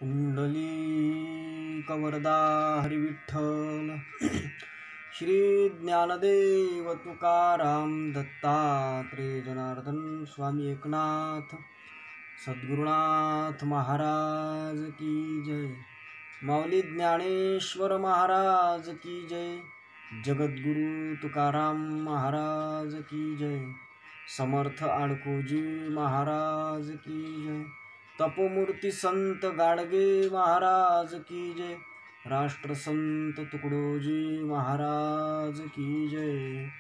पुंडलीकवरदा हरिविठ्ठल श्री ज्ञानदेव तुकाराम दत्तात्रेय जनार्दन स्वामी एकनाथ सद्गुरुनाथ महाराज की जय। माऊली ज्ञानेश्वर महाराज की जय। जगद्गुरु तुकाराम महाराज की जय। समर्थ आडकोजी महाराज की जय। तपोमूर्ती संत गाडगे महाराज की जय। राष्ट्रसंत तुकडोजी महाराज की जय।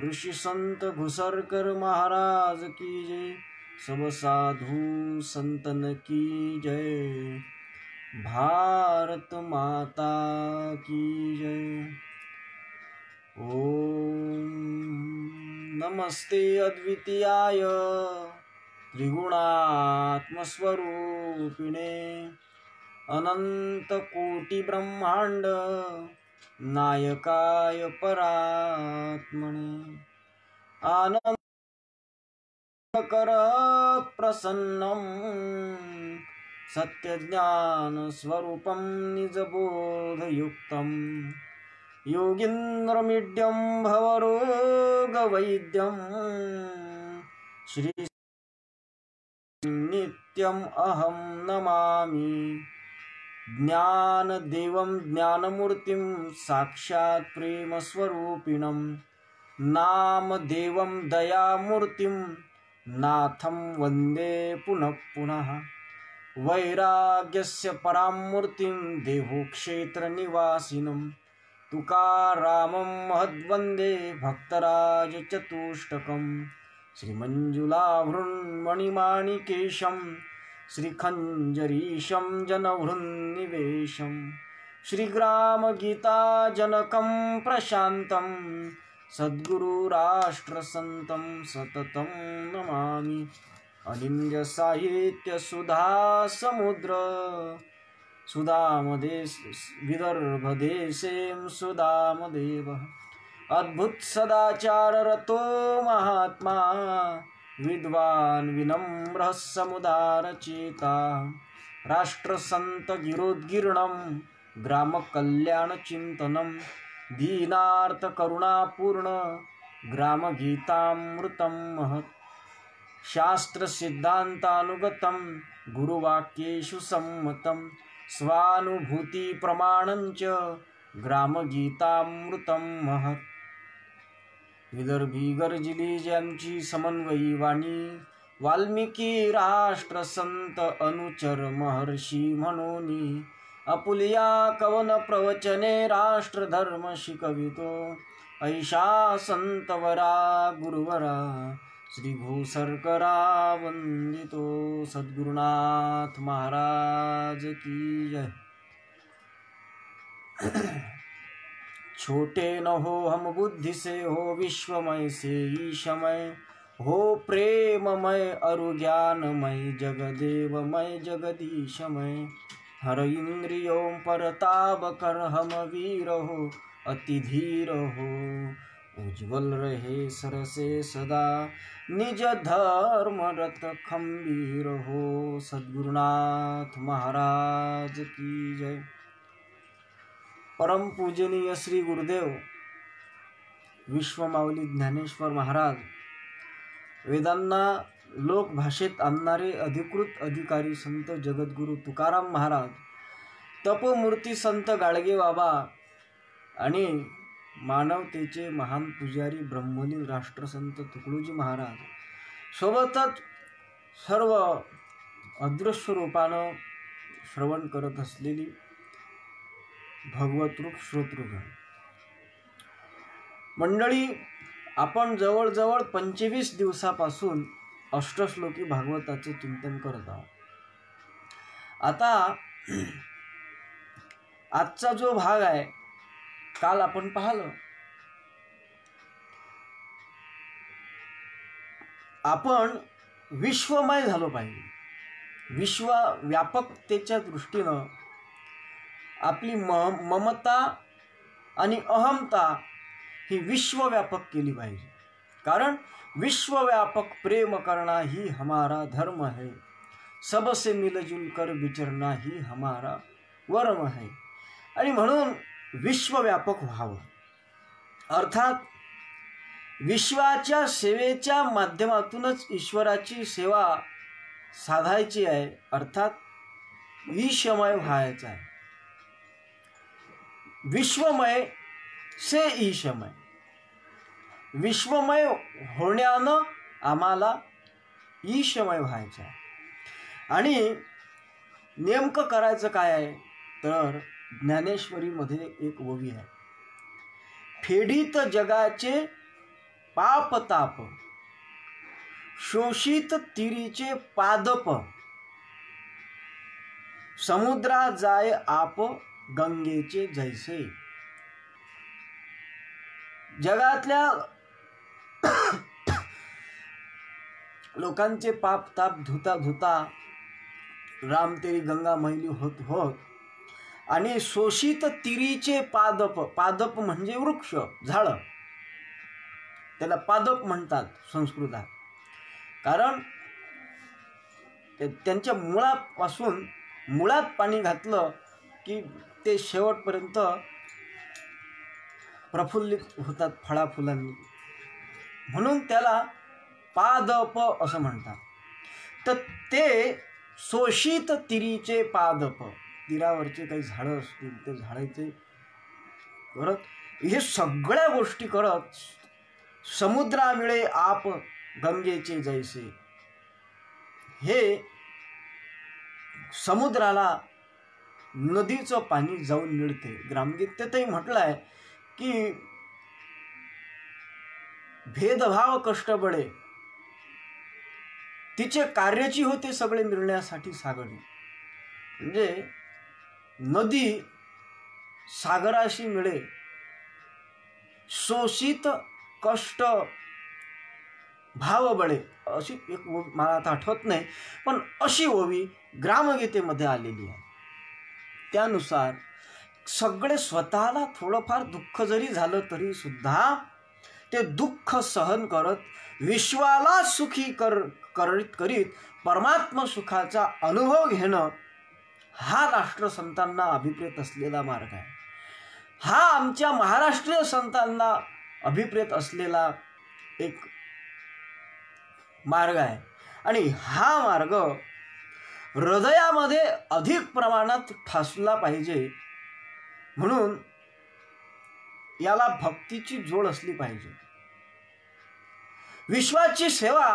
ऋषि संत घुसरकर महाराज की जय। सब साधु संतन की जय। भारत माता की जय। ओम नमस्ते अद्वितीयाय त्रिगुणात्मस्वरूपिणे अनंत कोटि ब्रह्मांड नायकाय परात्मने आनंदकर प्रसन्नं सत्यज्ञान स्वरूपं निजबोधयुक्तं योगीन्द्रमीड्यं भवरोगवैद्यं श्री नित्यम् अहं नमामि। ज्ञानदेवं ज्ञानमूर्तिं साक्षात् प्रेमस्वरूपिणं नामदेवं दयामूर्तिं नाथं वन्दे पुनः पुनः। वैराग्यस्य परां मूर्तिं देवक्षेत्रनिवासिनं तुकारामं महद्वन्दे भक्तराजचतुष्टकम्। श्रीमञ्जुलाभृन्मणिमाणिकेशं श्रीखञ्जरीशं जनहृन्निवेशं श्रीग्रामगीताजनकं प्रशान्तं सद्गुरुराष्ट्रसन्तं सततं नमामि। अनिन्द्यसाहित्यसुधासमुद्र सुधामदेश विदर्भदेशें सुधामदेवः अद्भुत सदाचार रतो महात्मा विद्वान् विनम्र समुदार चेता राष्ट्रसंत गिरोद्गीर्णं ग्राम कल्याण चिंतनं दीनार्थ करुणापूर्ण ग्राम गीतामृतं महत् शास्त्र सिद्धांतानुगतं गुरुवाक्येषु सम्मतं स्वानुभूति प्रमाणञ्च ग्राम गीतामृतं महत्। विदर्भी गर्जिली ज्यांची समन्वयी वाणी वाल्मिकी राष्ट्रसंत अनुचर महर्षी म्हणूनी अपुलिया कवन प्रवचने राष्ट्रधर्म शिकवितो ऐशा संतवरा गुरुवरा श्री घोसरकरा वंदितो सद्गुरुनाथ महाराज की जय। छोटे न हो हम बुद्धि से हो विश्वमय से ईशमय हो प्रेममय अरु ज्ञानमय जगदेवमय जगदीशमय हर इंद्रियों पर ताब कर हम वीर हो अति धीर हो उज्ज्वल रहे सर से सदा निज धर्म रत खंबीर हो सद्गुरुनाथ महाराज की जय। परम पूजनीय श्री गुरुदेव विश्वमाऊली ज्ञानेश्वर महाराज वेदांना लोक भाषेत आणणारे अधिकृत अधिकारी संत जगद्गुरु तुकाराम महाराज तपोमूर्ती संत गाडगे बाबा आणि मानवतेचे महान पुजारी ब्रह्मलीन राष्ट्रसंत तुकडोजी महाराज सोबतच सर्व अदृश्य रूपानं श्रवण करत असलेली भगवत रूप श्रोतृगण मंडळी, आपण जवळजवळ 25 दिवसापासून अष्टश्लोकी भागवताचे चिंतन करत आहोत। आता आजचा जो भाग आहे काल आपण पाहिलं, आपण विश्वमय झालो पाहिजे। विश्वव्यापकतेच्या दृष्टीनं आपली ममता आणि अहमता ही विश्वव्यापक केली पाहिजे, कारण विश्वव्यापक प्रेम करना ही हमारा धर्म है। सबसे मिलजुल कर विचरना ही हमारा वर्म है. आणि म्हणून विश्वव्यापक व्हावं, अर्थात विश्वाच्या सेवेच्या माध्यमातूनच ईश्वराची सेवा साधायची आहे, अर्थात ईशमय व्हायचं आहे. विश्वमय से ईशमय, विश्वमय होण्यानं आम्हाला ईशमय व्हायचं आहे. आणि नेमकं करायचं काय आहे तर ज्ञानेश्वरीमध्ये एक ओवी आहे, फेडीत जगाचे पाप ताप, शोषित तिरीचे पादप, समुद्रा जाय आप गंगेचे जैसे. जगातल्या लोकांचे पाप ताप धुता धुता राम तेरी गंगा मैली होत होत, आणि शोषित तिरीचे पादप, पादप म्हणजे वृक्ष झाड, त्याला पादप म्हणतात संस्कृतात, कारण त्यांच्या मुळापासून, मुळात पाणी घातलं की ते शेवटपर्यंत प्रफुल्लित होतात फळाफुलांनी, म्हणून त्याला पादप असं म्हणतात. तर ते शोषित तिरीचे पादप, तीरावरचे काही झाडं असतील ते झाडाचे करत, हे सगळ्या गोष्टी करत, समुद्रा मिळे आप गंगेचे जैसे, हे समुद्राला नदीचं पाणी जाऊन मिळते. ग्रामगीतेतही म्हटलं आहे की भेदभाव कष्ट बळे, तिचे कार्याची होते सगळे मिळण्यासाठी सागरी. म्हणजे नदी सागराशी मिळे, शोषित कष्ट भाव बळे, अशी एक मला आता आठवत नाही, पण अशी ओवी ग्रामगीतेमध्ये आलेली आहे. त्यानुसार सगळे स्वतःला थोडंफार दुःख जरी झालं तरी सुद्धा ते दुःख सहन करत विश्वाला सुखी करीत परमात्म सुखाचा अनुभव घेणं, हा राष्ट्रसंतांना अभिप्रेत असलेला मार्ग आहे. हा आमच्या महाराष्ट्रीय संतांना अभिप्रेत असलेला एक मार्ग आहे. आणि हा मार्ग हृदयामध्ये अधिक प्रमाणात ठासला पाहिजे, म्हणून याला भक्तीची जोड असली पाहिजे. विश्वाची सेवा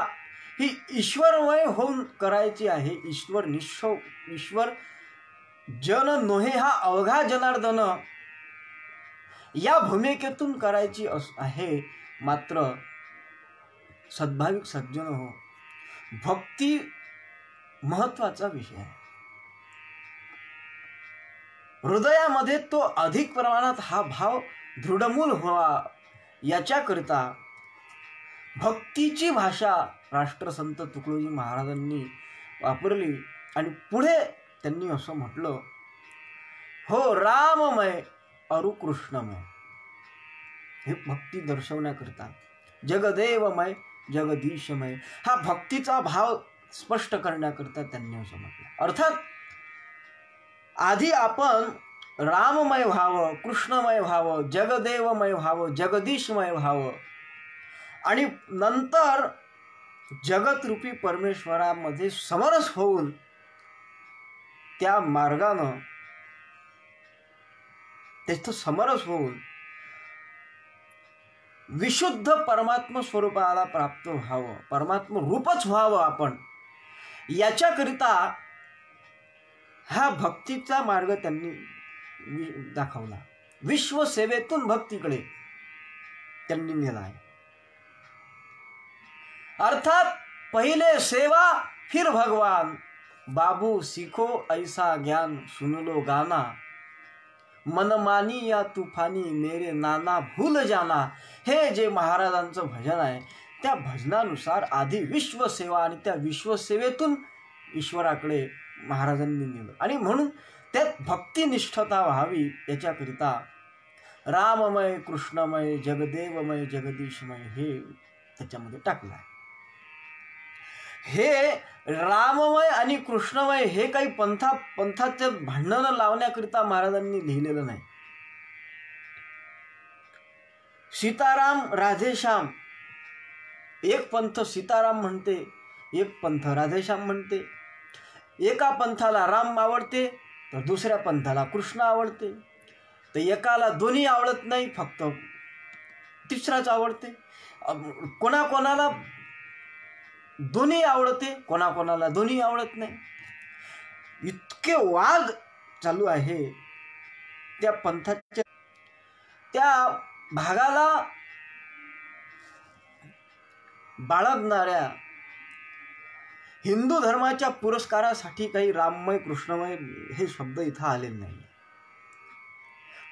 ही ईश्वरमय होऊन करायची आहे. ईश्वर निश्चय, ईश्वर जन नोहे हा अवघा जनार्दन, या भूमिकेतून करायची आहे. मात्र सद्भाविक सज्जन हो, भक्ती महत्वाचा विषय आहे. हृदयामध्ये तो अधिक प्रमाणात हा भाव दृढमूल व्हावा, याच्याकरिता भक्तीची भाषा राष्ट्रसंत तुकडोजी महाराजांनी वापरली. आणि पुढे त्यांनी असं म्हटलं, हो राममय अरु कृष्णमय, हे भक्ती दर्शवण्याकरिता, जगदेवमय जगदीशमय, हा भक्तीचा भाव स्पष्ट करण्याकरिता त्यांनी असं म्हटलं. अर्थात आधी आपण राममय व्हावं, कृष्णमय व्हावं, जगदेवमय व्हावं, जगदीशमय व्हावं, आणि नंतर जगतरूपी परमेश्वरामध्ये समरस होऊन त्या मार्गानं, तिथं समरस होऊन विशुद्ध परमात्म स्वरूपाला प्राप्त व्हावं, परमात्म रूपच व्हावं आपण, याच्याकरिता हा भक्तीचा मार्ग त्यांनी दाखवला. विश्वसेवेतून भक्तीकडे त्यांनी नेला आहे. अर्थात पहिले सेवा फिर भगवान, बाबू सीखो ऐसा ज्ञान सुन लो गाना, मनमानी या तूफानी मेरे नाना भूल जाना, हे जे महाराजांचं भजन आहे, त्या भजनानुसार आधी विश्वसेवा आणि त्या विश्वसेवेतून ईश्वराकडे महाराजांनी नेलं. आणि म्हणून त्यात भक्तिनिष्ठता व्हावी याच्याकरिता राममय कृष्णमय जगदेवमय जगदीशमय हे त्याच्यामध्ये टाकलं आहे. हे राममय आणि कृष्णमय हे काही पंथाचे भांडण लावण्याकरिता महाराजांनी लिहिलेलं नाही. सीताराम राधेश्याम, एक पंथ सीताराम म्हणते, एक पंथ राधेश्याम म्हणते. एका पंथाला राम आवडते तर दुसऱ्या पंथाला कृष्ण आवडते. तर एकाला दोन्ही आवडत नाही, फक्त तिसराच आवडते. कोणाकोणाला दोन्ही आवडते, कोणाकोणाला दोन्ही आवडत नाही. इतके वाद चालू आहे त्या पंथाच्या. त्या भागाला बाळगणाऱ्या हिंदू धर्माच्या पुरस्कारासाठी काही राममय कृष्णमय हे शब्द इथं आलेले नाही.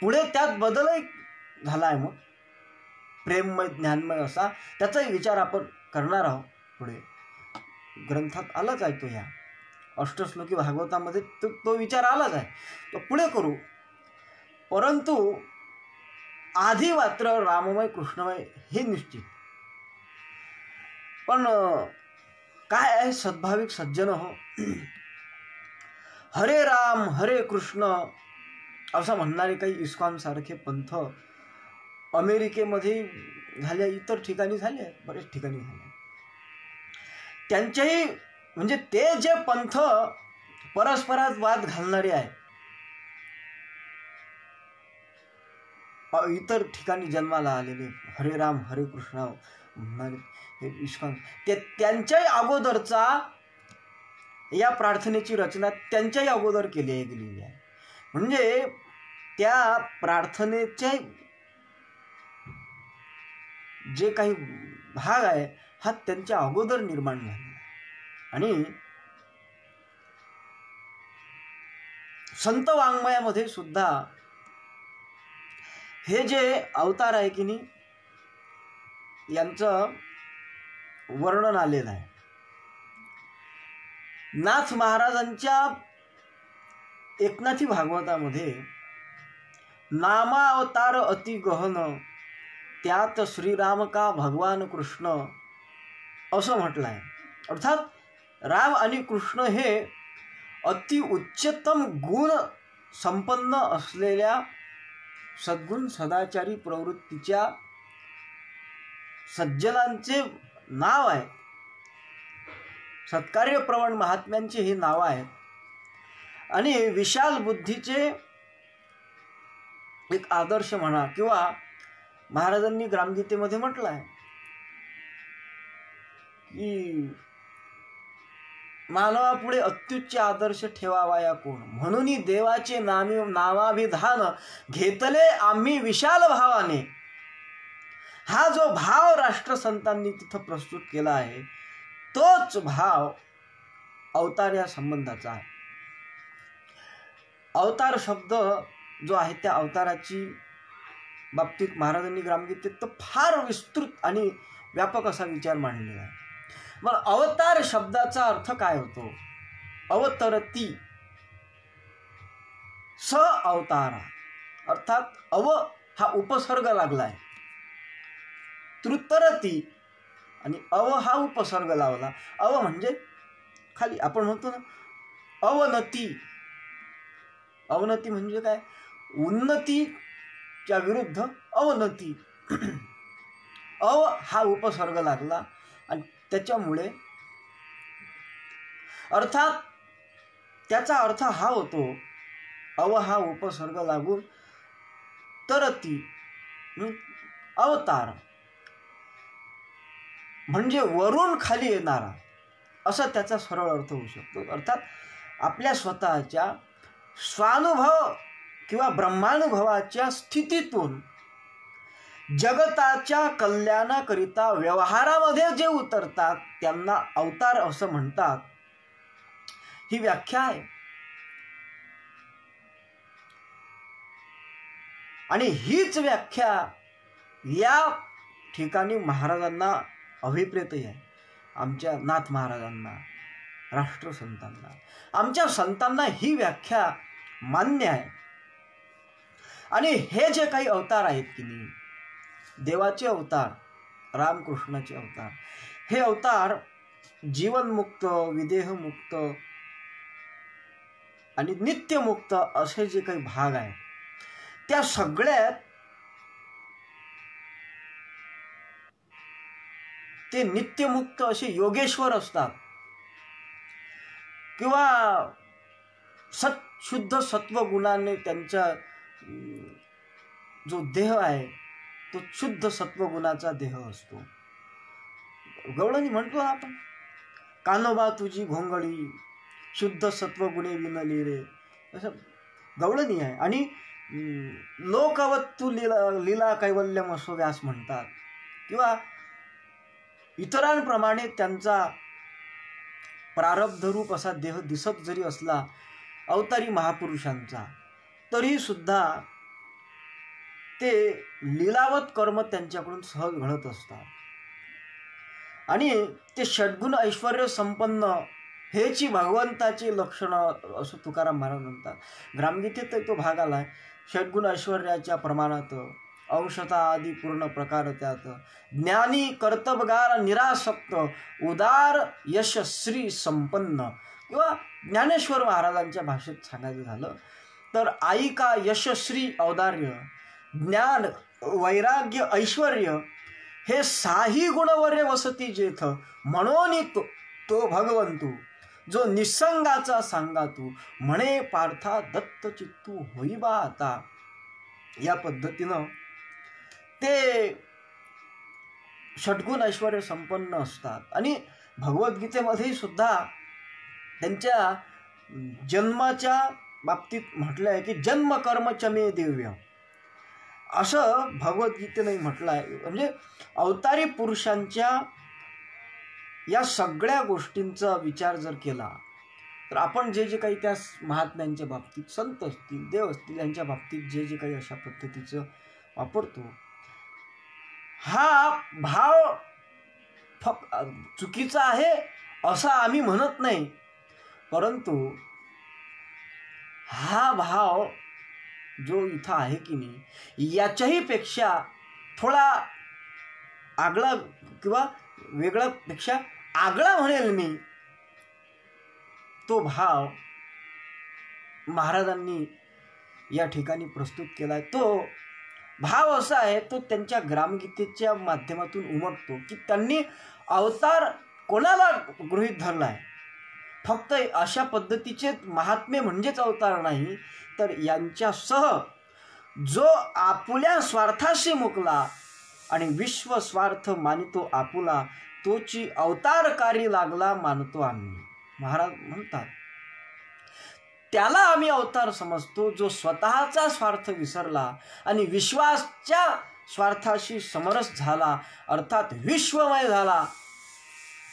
पुढे त्यात बदलही झालाय. मग प्रेममय ज्ञानमय असा त्याचाही विचार आपण करणार आहोत. पुढे ग्रंथात आलाच आहे तो, या अष्टश्लोकी भागवतामध्ये तो विचार आलाच आहे, तो पुढे करू. परंतु आधी मात्र राममय कृष्णमय हे निश्चित. पण काय आहे सद्भाविक सज्जन हो, हरे राम हरे कृष्ण असं म्हणणारे काही इस्कॉन सारखे पंथ अमेरिकेमध्ये झाले, इतर ठिकाणी झाले, बरेच ठिकाणी झाले. त्यांचेही म्हणजे ते जे पंथ परस्परात वाद घालणारे आहे, इतर ठिकाणी जन्माला आलेले हरे राम हरे कृष्ण म्हणणारे हे इस्कॉन, ते त्यांच्याही अगोदरचा या प्रार्थनेची रचना त्यांच्याही अगोदर गेलेली आहे. म्हणजे त्या प्रार्थनेचे जे काही भाग आहे हा त्यांच्या अगोदर निर्माण झाला. आणि संत वाङ्मयामध्ये सुद्धा हे जे अवतार आहे की नाही, यांचं वर्णन आलेलं आहे. नाथ महाराजांच्या एकनाथी भागवतामध्ये नामावतार अति गहन, त्यात श्रीराम का भगवान कृष्ण असं म्हटलं आहे. अर्थात राम आणि कृष्ण हे अति उच्चतम गुण संपन्न असलेल्या सद्गुण सदाचारी प्रवृत्तीच्या सज्जनांचे नाव आहे. सत्कार्य प्रवण महात्म्यांचे हे नाव आहेत. आणि विशाल बुद्धीचे एक आदर्श म्हणा, किंवा महाराजांनी ग्रामगीतेमध्ये म्हटलं आहे की मानवापुढे अत्युच्च आदर्श ठेवावा या कोण, म्हणून देवाचे नावाभिधान घेतले आम्ही विशाल भावाने. हा जो भाव राष्ट्रसंतांनी तिथं प्रस्तुत केला आहे तोच भाव अवतार या संबंधाचा आहे. अवतार शब्द जो आहे त्या अवताराची बाबतीत महाराजांनी ग्रामगीतेत तर फार विस्तृत आणि व्यापक असा विचार मांडलेला आहे. मग अवतार शब्दाचा अर्थ काय होतो? अवतरती स अवतारा, अर्थात अव हा उपसर्ग लागलाय, तृतरती आणि अव हा उपसर्ग लावला. अव म्हणजे खाली, आपण म्हणतो ना अवनती. अवनती म्हणजे काय? उन्नतीच्या विरुद्ध अवनती. अव हा उपसर्ग लागला आणि त्याच्यामुळे अर्थात त्याचा अर्थ हा होतो, अव हा उपसर्ग लागून तरती अवतार म्हणजे वरून खाली येणारा, असा त्याचा सरळ अर्थ होऊ शकतो. अर्थात आपल्या स्वतःच्या स्वानुभव किंवा ब्रह्मानुभवाच्या स्थितीतून जगताच्या कल्याणाकरिता व्यवहारामध्ये जे उतरतात त्यांना अवतार असं म्हणतात. ही व्याख्या आहे. आणि हीच व्याख्या या ठिकाणी महाराजांना अभिप्रेत आहे. आमच्या नाथ महाराजांना, राष्ट्रसंतांना, आमच्या संतांना ही व्याख्या मान्य आहे. आणि हे जे काही अवतार आहेत की नाही, देवाचे अवतार, रामकृष्णाचे अवतार, हे अवतार जीवनमुक्त, विदेहमुक्त आणि नित्यमुक्त असे जे काही भाग आहे त्या सगळ्यात ते नित्यमुक्त असे योगेश्वर असतात किंवा शुद्ध सत्वगुणाने त्यांचा जो देह आहे तो शुद्ध सत्वगुणाचा देह असतो. गवळणी म्हणतो आपण, कानोबा तुझी घोंगडी शुद्ध सत्वगुणे विनली रे, असं गवळणी आहे. आणि लोकवत तू लीला कैवल्यम असो व्यास म्हणतात. किंवा इतरांप्रमाणे त्यांचा प्रारब्धरूप असा देह दिसत जरी असला अवतारी महापुरुषांचा, तरी सुद्धा ते लीलावत कर्म त्यांच्याकडून सहज घडत असतात. आणि ते षड्गुण ऐश्वर्य संपन्न हेची भगवंताची लक्षणं असं तुकाराम महाराज म्हणतात. ग्रामगीतेत तो भाग आलाय, षड्गुण ऐश्वर्याच्या प्रमाणात अंशता आदी पूर्ण प्रकार त्यात, ज्ञानी कर्तबगार निरासक्त उदार यशश्री संपन्न. किंवा ज्ञानेश्वर महाराजांच्या भाषेत सांगायचं झालं तर आईका यशश्री औदार्य, ज्ञान वैराग्य ऐश्वर्य हे साही गुणवर्य वसती जेथ, म्हणून तो भगवंतू जो निसंगाचा सांगा तू, म्हणे पार्था दत्त चित्तू होई बा आता. या पद्धतीनं ते षड्गुण ऐश्वर्य संपन्न असतात. आणि भगवद्गीतेमध्ये सुद्धा त्यांच्या जन्माच्या बाबतीत म्हटलं आहे की जन्म कर्म चमे दिव्य, असं भगवद्गीतेने म्हटलं आहे. म्हणजे अवतारी पुरुषांच्या या सगळ्या गोष्टींचा विचार जर केला तर आपण जे जे काही त्या महात्म्यांच्या बाबतीत, संत असतील, देव असतील, यांच्या बाबतीत जे जे काही अशा पद्धतीचं वापरतो, हा भाव चुकीचा आहे असं आम्ही म्हणत नाही, परंतु हा भाव जो इथं आहे की नाही याच्याही पेक्षा थोडा आगळा किंवा वेगळा पेक्षा आगळा म्हणेल मी, तो भाव महाराजांनी या ठिकाणी प्रस्तुत केलाय. तो भाव असा आहे, तो त्यांच्या ग्रामगीतेच्या माध्यमातून उमटतो की त्यांनी अवतार कोणाला गृहीत धरलाय. फक्त अशा पद्धतीचे महात्मे म्हणजेच अवतार नाही, तर यांच्यासह जो आपुल्या स्वार्थाशी मुकला आणि विश्व स्वार्थ मानितो आपुला, तोची अवतारकारी लागला मानतो आम्ही. महाराज म्हणतात त्याला आम्ही अवतार समजतो, जो स्वतःचा स्वार्थ विसरला आणि विश्वाच्या स्वार्थाशी समरस झाला, अर्थात विश्वमय झाला,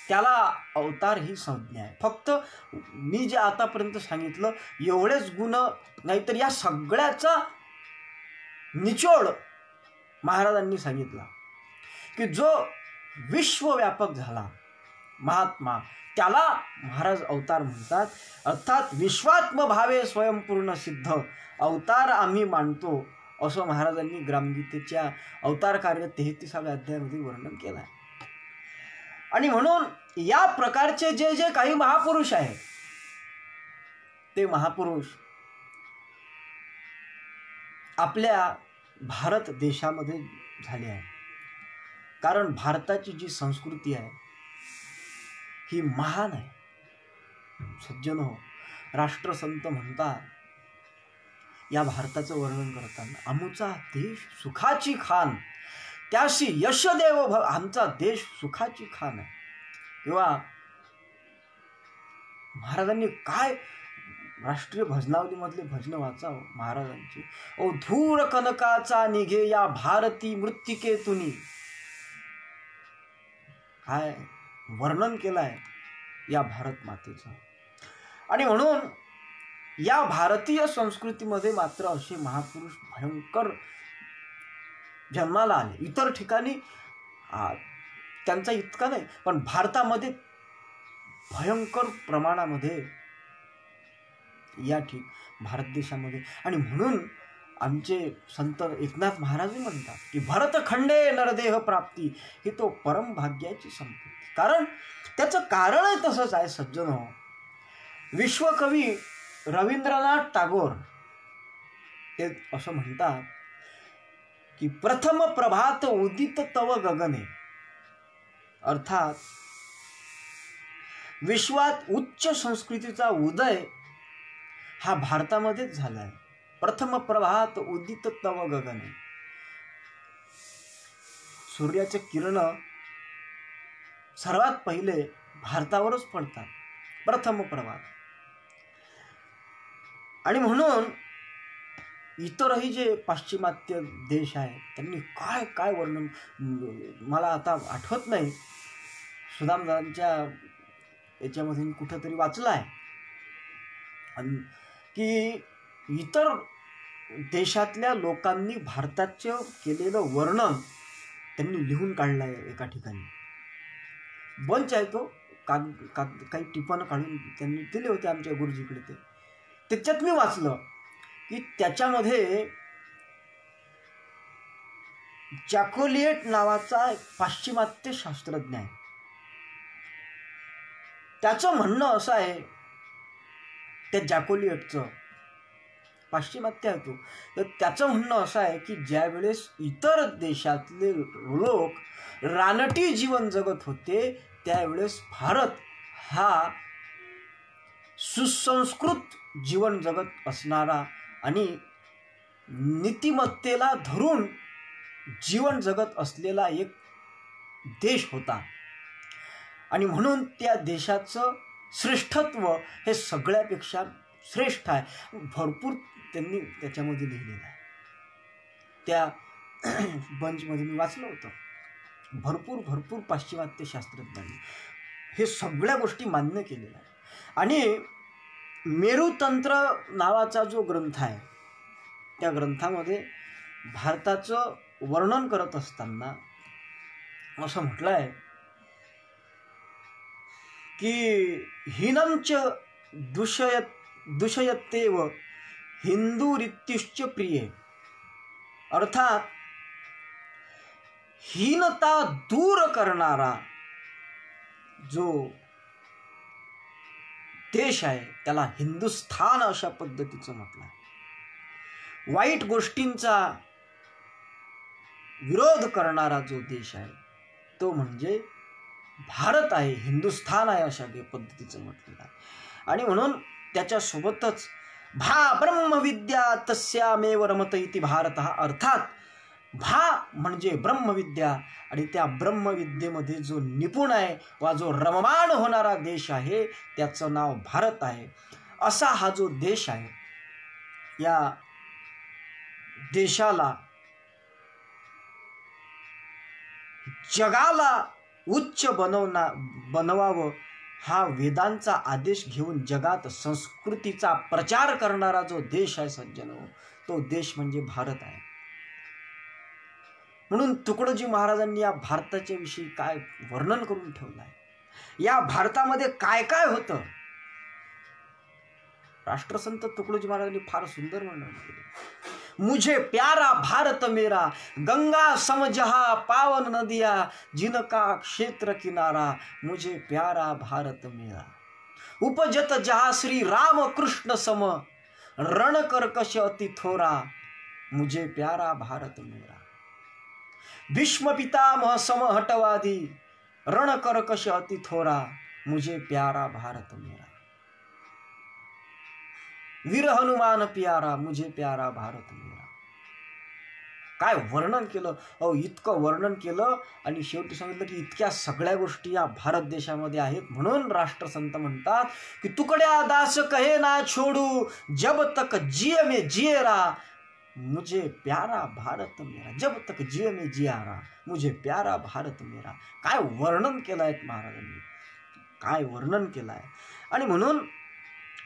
त्याला अवतार ही संज्ञा आहे. फक्त मी जे आतापर्यंत सांगितलं एवढेच गुण नाही, तर या सगळ्याचा निचोड महाराजांनी सांगितला की जो विश्वव्यापक झाला महात्मा, त्याला महाराज अवतार म्हणतात. अर्थात विश्वात्म भावे स्वयंपूर्ण सिद्ध अवतार आम्ही मानतो, असं महाराजांनी ग्रामगीतेच्या अवतार कार्य 33व्या अध्यायामध्ये वर्णन केलं आहे. आणि म्हणून या प्रकारचे जे जे काही महापुरुष आहेत ते महापुरुष आपल्या भारत देशामध्ये झाले आहे. कारण भारताची जी संस्कृती आहे ही महान आहे. सज्जनो, राष्ट्रसंत म्हणतात या भारताचं वर्णन करताना, आमचा देश सुखाची खान त्याशी यशदेव भव, आमचा देश सुखाची खान आहे. किंवा महाराजांनी काय राष्ट्रीय भजनावलीमधले भजन वाचाव महाराजांची, ओ धूर कनकाचा निघे या भारती मृत्तिकेतुनी, काय वर्णन केलंय या भारत मातेचं. आणि म्हणून या भारतीय संस्कृतीमध्ये मात्र असे महापुरुष भयंकर जन्माला आले. इतर ठिकाणी त्यांचा इतका नाही, पण भारतामध्ये भयंकर प्रमाणामध्ये भारत देशामध्ये. आणि म्हणून आमचे संत एकनाथ महाराज म्हणतात की भरतखंडे नरदेह प्राप्ती ही तो परम भाग्याची संपत्ती. कारण त्याचं कारणही तसंच आहे सज्जनो. विश्वकवी रवींद्रनाथ टागोर ते असं म्हणतात की प्रथम प्रभात उदित तव गगने, अर्थात विश्वात उच्च संस्कृतीचा उदय हा भारतामध्येच झाला आहे. प्रथम प्रभात उदित तव गगने, सूर्याचे किरण सर्वात पहिले भारतावरच पडतात, प्रथम प्रभात. आणि म्हणून इतरही जे पाश्चिमात्य देश आहेत त्यांनी काय काय वर्णन, मला आता आठवत नाही, सुदामदांच्या याच्यामध्ये कुठंतरी वाचलं आहे की इतर देशातल्या लोकांनी भारताचं केलेलं वर्णन त्यांनी लिहून काढलं आहे एका ठिकाणी. बंच आहे तो, काही टिपण काढून त्यांनी दिले होते आमच्या गुरुजीकडे. त्याच्यात मी वाचलं की त्याच्यामध्ये जॅकोलिएट नावाचा एक पाश्चिमात्य शास्त्रज्ञ आहे. त्याचं म्हणणं असं आहे, त्या जॅकोलिएटचं, पाश्चिमात्य आहे तो, तर त्याचं म्हणणं असं आहे की ज्या वेळेस इतर देशातले लोक रानटी जीवन जगत होते त्यावेळेस भारत हा सुसंस्कृत जीवन जगत असणारा आणि नीतिमत्तेला धरून जीवन जगत असलेला एक देश होता. आणि म्हणून त्या देशाचं श्रेष्ठत्व हे सगळ्यापेक्षा श्रेष्ठ आहे. भरपूर त्यांनी त्याच्यामध्ये लिहिलेलं आहे. त्या बंचमध्ये मी वाचलं होतं. भरपूर पाश्चिमात्य शास्त्रज्ञांनी हे सगळ्या गोष्टी मान्य केलेल्या आहे. आणि मेरुतंत्र नावाचा जो ग्रंथ आहे त्या ग्रंथामध्ये भारताचं वर्णन करत असताना असं म्हटलं आहे की हिनंच दुषयतेव हिंदुरित्युश्च प्रिये, अर्थात हीनता दूर करणारा जो देश आहे त्याला हिंदुस्थान अशा पद्धतीचं म्हटलं आहे. वाईट गोष्टींचा विरोध करणारा जो देश आहे तो म्हणजे भारत आहे, हिंदुस्थान आहे अशा पद्धतीचं म्हटलेलं आहे. आणि म्हणून त्याच्यासोबतच भा ब्रह्मविद्या तस्यामेव रमत इति भारत, अर्थात भा म्हणजे ब्रह्मविद्या आणि त्या ब्रह्मविद्येमध्ये जो निपुण आहे वा जो रममाण होणारा देश आहे त्याचं नाव भारत आहे. असा हा जो देश आहे, या देशाला जगाला उच्च बनवावं हा वेदांचा आदेश घेऊन जगात संस्कृतीचा प्रचार करणारा जो देश आहे सज्जनो, तो देश म्हणजे भारत आहे. म्हणून तुकडोजी महाराजांनी या भारताच्या विषयी काय वर्णन करून ठेवलं आहे, या भारतामध्ये काय काय होतं. राष्ट्रसंत तुकडोजी महाराजांनी फार सुंदर वर्णन केले. मुझे प्यारा भारत मेरा, गंगा समजहा पावन नदिया, जिनका क्षेत्र किनारा, मुझे प्यारा भारत मेरा. उपजत जहा श्री राम कृष्ण सम, रण कर्कश अति थोरा, मुझे प्यारा भारत मेरा. भीष्म पितामह सम हटवादी, रण कर्कश अति थोरा, मुझे प्यारा भारत मेरा. वीर हनुमान प्यारा, मुझे प्यारा भारत मेरा. काय वर्णन केलं अहो, इतकं वर्णन केलं आणि शेवटी सांगितलं की इतक्या सगळ्या गोष्टी या भारत देशामध्ये आहेत. म्हणून राष्ट्रसंत म्हणतात की तुकड्या दास कहे ना छोडू, जब तक जिये में जिये रा, मुझे प्यारा भारत मेरा. जब तक जिये में जिया रा, मुझे प्यारा भारत मेरा. काय वर्णन केलं आहे महाराजांनी, काय वर्णन केलं आहे. आणि म्हणून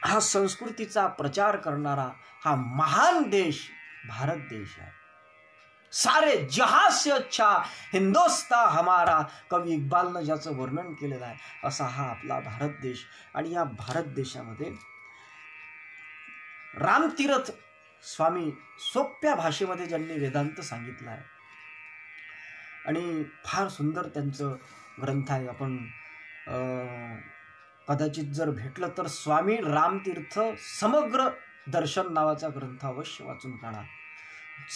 हा संस्कृतीचा प्रचार करणारा हा महान देश भारत देश आहे. सारे जहां से अच्छा हिंदुस्तान हमारा, कवी इक्बालनं ज्याचं वर्णन केलेलं आहे असा हा आपला भारत देश. आणि या भारत देशामध्ये रामतीर्थ स्वामी सोप्या भाषेमध्ये ज्यांनी वेदांत सांगितला आहे आणि फार सुंदर त्यांचं ग्रंथ आहे. आपण कदाचित जर भेटलं तर स्वामी रामतीर्थ समग्र दर्शन नावाचा ग्रंथ अवश्य वाचून काढा.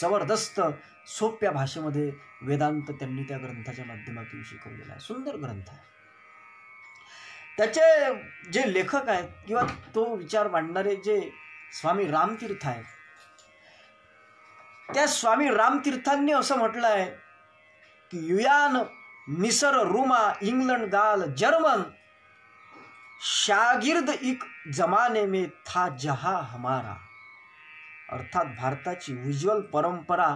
जबरदस्त सोप्या भाषेमध्ये वेदांत त्यांनी त्या ग्रंथाच्या माध्यमातून शिकवलेला आहे. सुंदर ग्रंथ आहे. त्याचे जे लेखक आहेत किंवा तो विचार मांडणारे जे स्वामी रामतीर्थ आहेत, त्या स्वामी रामतीर्थांनी असं म्हटलं आहे की युयान मिसर रुमा इंग्लंड गाल जर्मन शागिर्द इक जमाने में था जहां हमारा. अर्थात भारताची उज्ज्वल परंपरा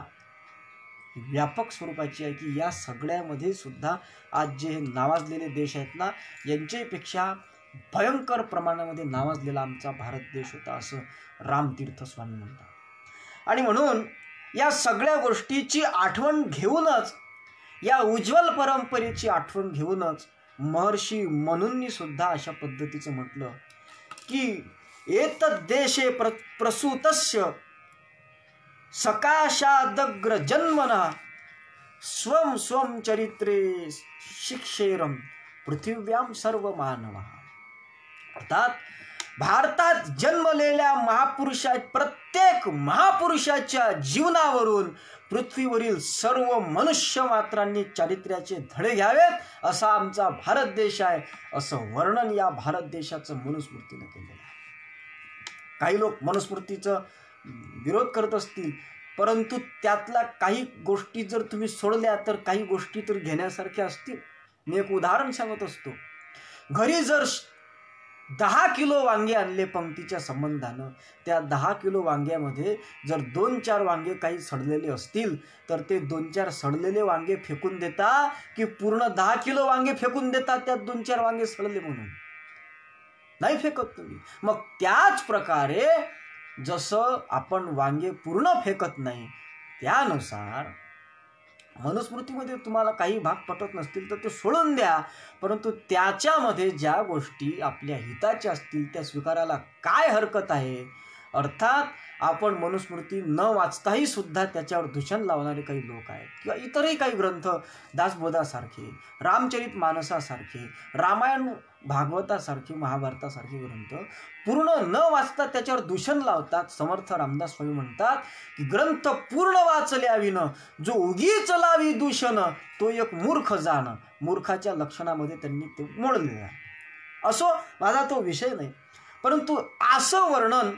व्यापक स्वरूपाची आहे की या सगळ्यामध्ये सुद्धा आज जे नावाजलेले देश आहेत ना, यांच्यापेक्षा भयंकर प्रमाणामध्ये नावाजलेला आमचा भारत देश होता असं रामतीर्थ स्वामी म्हणतात. आणि म्हणून या सगळ्या गोष्टीची आठवण घेऊनच, या उज्ज्वल परंपरेची आठवण घेऊनच महर्षी मनूंनी सुद्धा अशा पद्धतीचं म्हटलं की एतद् देशे प्रसूतस्य सकाशादग्र जन्मना स्वम स्वम चरित्रे शिक्षेरम पृथिव्याम सर्व मानव. अर्थात भारतात जन्मलेल्या प्रत्येक महापुरुषाच्या जीवनावरून पृथ्वीवरील सर्व मनुष्य मात्रांनी चारित्र्याचे धडे घ्यावेत असा आमचा भारत देश आहे, असं वर्णन या भारत देशाचं मनुस्मृतीनं केलेलं आहे. काही लोक मनुस्मृतीचं विरोध करत असतील, परंतु त्यातल्या काही गोष्टी जर तुम्ही सोडल्या तर काही गोष्टी तर घेण्यासारख्या असतील. मी एक उदाहरण सांगत असतो. घरी जर 10 किलो वांगे आणले पंक्तीच्या संबंधानं, त्या 10 किलो वांग्यामध्ये जर 2-4 वांगे काही सडलेले असतील तर ते 2-4 सडलेले वांगे फेकून देता की पूर्ण 10 किलो वांगे फेकून देता त्यात 2-4 वांगे सडले म्हणून? नाही फेकत तुम्ही. मग त्याच प्रकारे जसं आपण वांगे पूर्ण फेकत नाही, त्यानुसार मनुस्मृतीमध्ये तुम्हाला काही भाग पटत नसतील तर ते सोडून द्या, परंतु त्याच्यामध्ये ज्या गोष्टी आपल्या हिताच्या असतील त्या स्वीकारायला काय हरकत आहे. अर्थात आपण मनुस्मृती न वाचताही सुद्धा त्याच्यावर दूषण लावणारे काही लोक आहेत किंवा इतरही काही ग्रंथ, दासबोधासारखे, रामचरित मानसासारखे, रामायण भागवतासारखे, महाभारतासारखे ग्रंथ पूर्ण न वाचता त्याच्यावर दूषण लावतात. समर्थ रामदास स्वामी म्हणतात की ग्रंथ पूर्ण वाचल्या विन जो उगीच लावी दूषण तो एक मूर्ख जाण. मूर्खाच्या लक्षणामध्ये त्यांनी ते मोडलेलं आहे. असो, माझा तो विषय नाही, परंतु असं वर्णन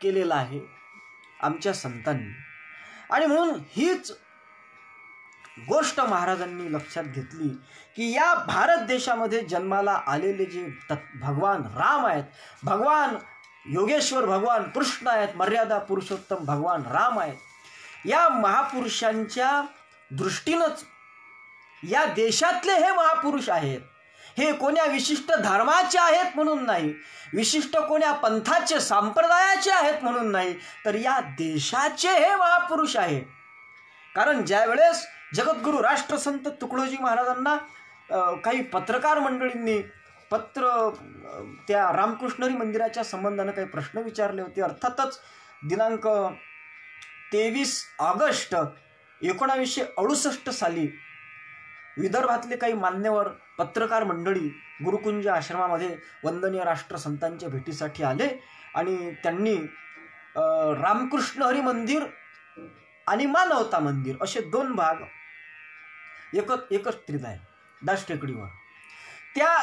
केलेलं आहे आमच्या संतांनी. आणि म्हणून हीच गोष्ट महाराजांनी लक्षात घेतली की या भारत देशामध्ये जन्माला आलेले जे भगवान राम आहेत, भगवान योगेश्वर भगवान कृष्ण आहेत, मर्यादा पुरुषोत्तम भगवान राम आहेत, या महापुरुषांच्या दृष्टीनंच या देशातले हे महापुरुष आहेत. हे कोण्या विशिष्ट धर्माचे आहेत म्हणून नाही, विशिष्ट कोण्या पंथाचे संप्रदायाचे आहेत म्हणून नाही, तर या देशाचे हे महापुरुष आहेत. कारण ज्या वेळेस जगद्गुरु राष्ट्रसंत तुकडोजी महाराजांना काही पत्रकार मंडळींनी त्या रामकृष्णरी मंदिराच्या संबंधानं काही प्रश्न विचारले होते. अर्थातच दिनांक 23 ऑगस्ट 1968 साली विदर्भातले काही मान्यवर पत्रकार मंडळी गुरुकुंज आश्रमामध्ये वंदनीय राष्ट्रसंतांच्या भेटीसाठी आले आणि त्यांनी रामकृष्ण हरी मंदिर आणि मानवता मंदिर असे 2 भाग एकत्रित आहे दास टेकडीवर. त्या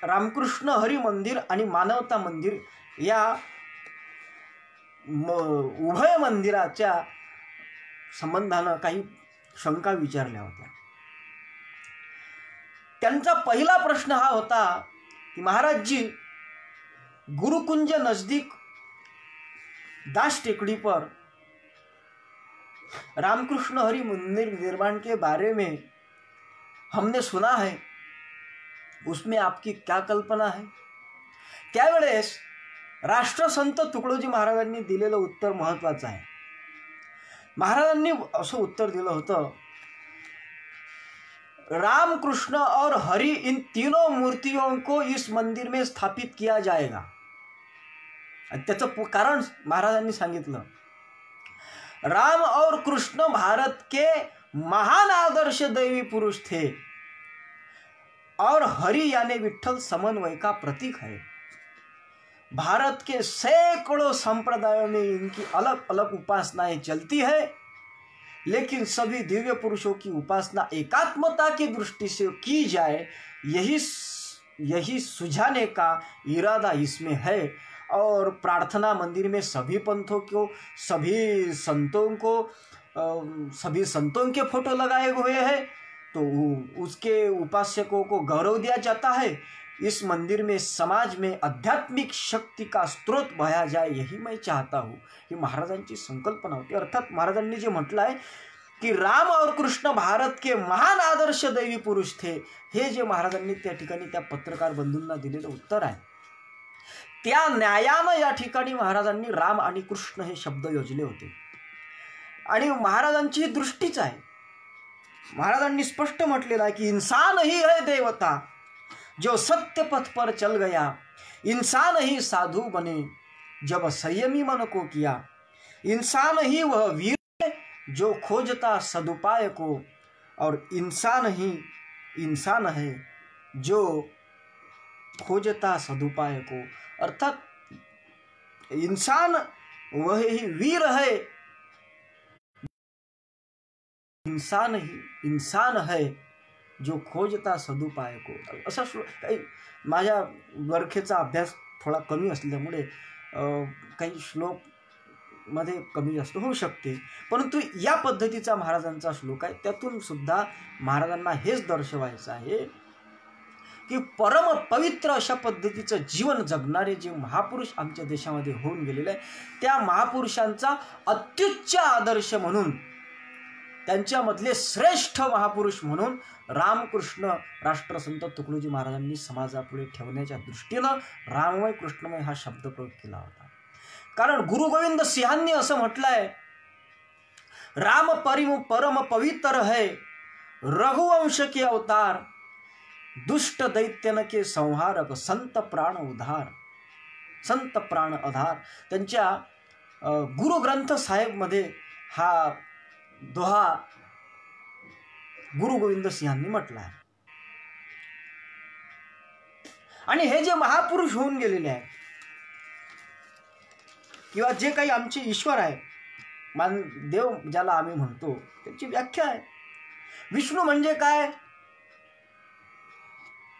रामकृष्ण हरी मंदिर आणि मानवता मंदिर या उभय मंदिराच्या संबंधानं काही शंका विचारल्या होत्या. त्यांचा पहिला प्रश्न हा होता कि महाराज जी, गुरुकुंज नजदीक दास टेकड़ी पर रामकृष्ण हरि मंदिर निर्माण के बारे में हमने सुना है, उसमें आपकी क्या कल्पना है? त्यावेळेस राष्ट्रसंत तुकडोजी महाराजांनी दिलेलं उत्तर महत्त्वाचं आहे. महाराजांनी असं उत्तर दिलं होतं, राम कृष्ण और हरि इन तीनों मूर्तियों को इस मंदिर में स्थापित किया जाएगा. त्याचं कारण महाराजांनी सांगितलं, राम और कृष्ण भारत के महान आदर्श दैवी पुरुष थे और हरि यानी विठल समन्वय का प्रतीक है। भारत के सैकड़ों संप्रदायों में इनकी अलग अलग उपासनाएं चलती है, लेकिन सभी दिव्य पुरुषों की उपासना एकात्मता की दृष्टि से की जाए, यही सुझाने का इरादा इसमें है। और प्रार्थना मंदिर में सभी पंथों को, सभी संतों के फोटो लगाए हुए हैं, तो उसके उपासकों को गौरव दिया जाता है। इस मंदिर में समाज में आध्यात्मिक शक्ति का स्रोत बहाया जाए, यही मैं चाहता हूँ। ही महाराजांची संकल्पना होती। अर्थात महाराजांनी जे म्हटलं आहे की राम और कृष्ण भारत के महान आदर्श दैवी पुरुष थे, हे जे महाराजांनी त्या ठिकाणी त्या पत्रकार बंधूंना दिलेलं उत्तर आहे, त्या न्यायानं या ठिकाणी महाराजांनी राम आणि कृष्ण हे शब्द योजले होते। आणि महाराजांची ही दृष्टीच आहे। महाराजांनी स्पष्ट म्हटलेलं आहे की इंसान ही है देवता जो सत्य पथ पर चल गया, इंसान ही साधु बने जब संयमी मन को किया, इंसान ही वह वीर है जो खोजता सदुपाय को, और इंसान ही इंसान है जो खोजता सदुपाय को। अर्थात इंसान वह ही वीर है, इंसान ही इंसान है जो खोजता सदुपाय को। असा काही माझ्या वरखेचा अभ्यास थोडा कमी असल्यामुळे काही श्लोक मध्ये कमी जास्त होऊ शकते, परंतु या पद्धतीचा महाराजांचा श्लोक आहे, त्यातून सुद्धा महाराजांना हेच दर्शवायचं आहे की परम पवित्र अशा पद्धतीचं जीवन जगणारे जे महापुरुष आमच्या देशामध्ये होऊन गेलेले आहे, त्या महापुरुषांचा अत्युच्च आदर्श म्हणून, त्यांच्यामधले श्रेष्ठ महापुरुष म्हणून रामकृष्ण राष्ट्रसंत तुकडोजी महाराजांनी समाजापुढे ठेवण्याच्या दृष्टीनं राममय कृष्णमय हा शब्द प्रयोग केला होता। कारण गुरु गोविंद सिंहांनी असं म्हटलंय, राम परम पवित्र है, रघुवंश के अवतार, दुष्ट दैत्यन के संहारक, संत प्राण उधार, संत प्राण आधार। त्यांच्या गुरु ग्रंथ साहेब मध्ये हा दोहा गुरु गोविंद सिंहांनी म्हटला आहे। आणि हे जे महापुरुष होऊन गेलेले आहेत किंवा जे काही आमचे ईश्वर आहे, मान देव ज्याला आम्ही म्हणतो, त्याची व्याख्या आहे। विष्णू म्हणजे काय?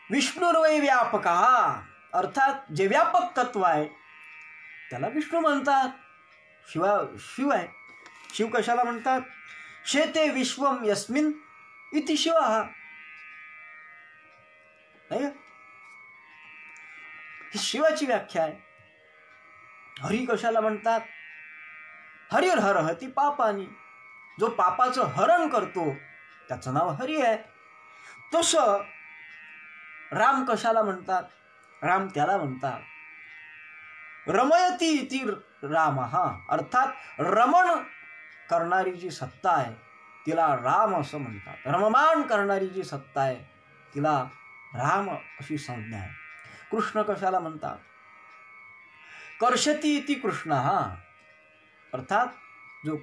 विष्णुर्वै व्यापकः, अर्थात जे व्यापक तत्व आहे त्याला विष्णू म्हणतात। शिव आहे। शिव कशाला म्हणतात? शेते विश्वम यस्मिन इति शिवः। ही शिवाची व्याख्या आहे। हरी कशाला म्हणतात? हरिर्हरहति पापानि, जो पापाचं हरण करतो त्याचं नाव हरी आहे। तसं राम कशाला म्हणतात? राम त्याला म्हणतात रमयति इति रामः, अर्थात रमण करणारी जी सत्ता आहे तिला राम असं म्हणतात। रममान करणारी जी सत्ता आहे तिला राम अशी संज्ञा आहे। कृष्ण कशाला म्हणतात? कर्षति इति कृष्णः, अर्थात जो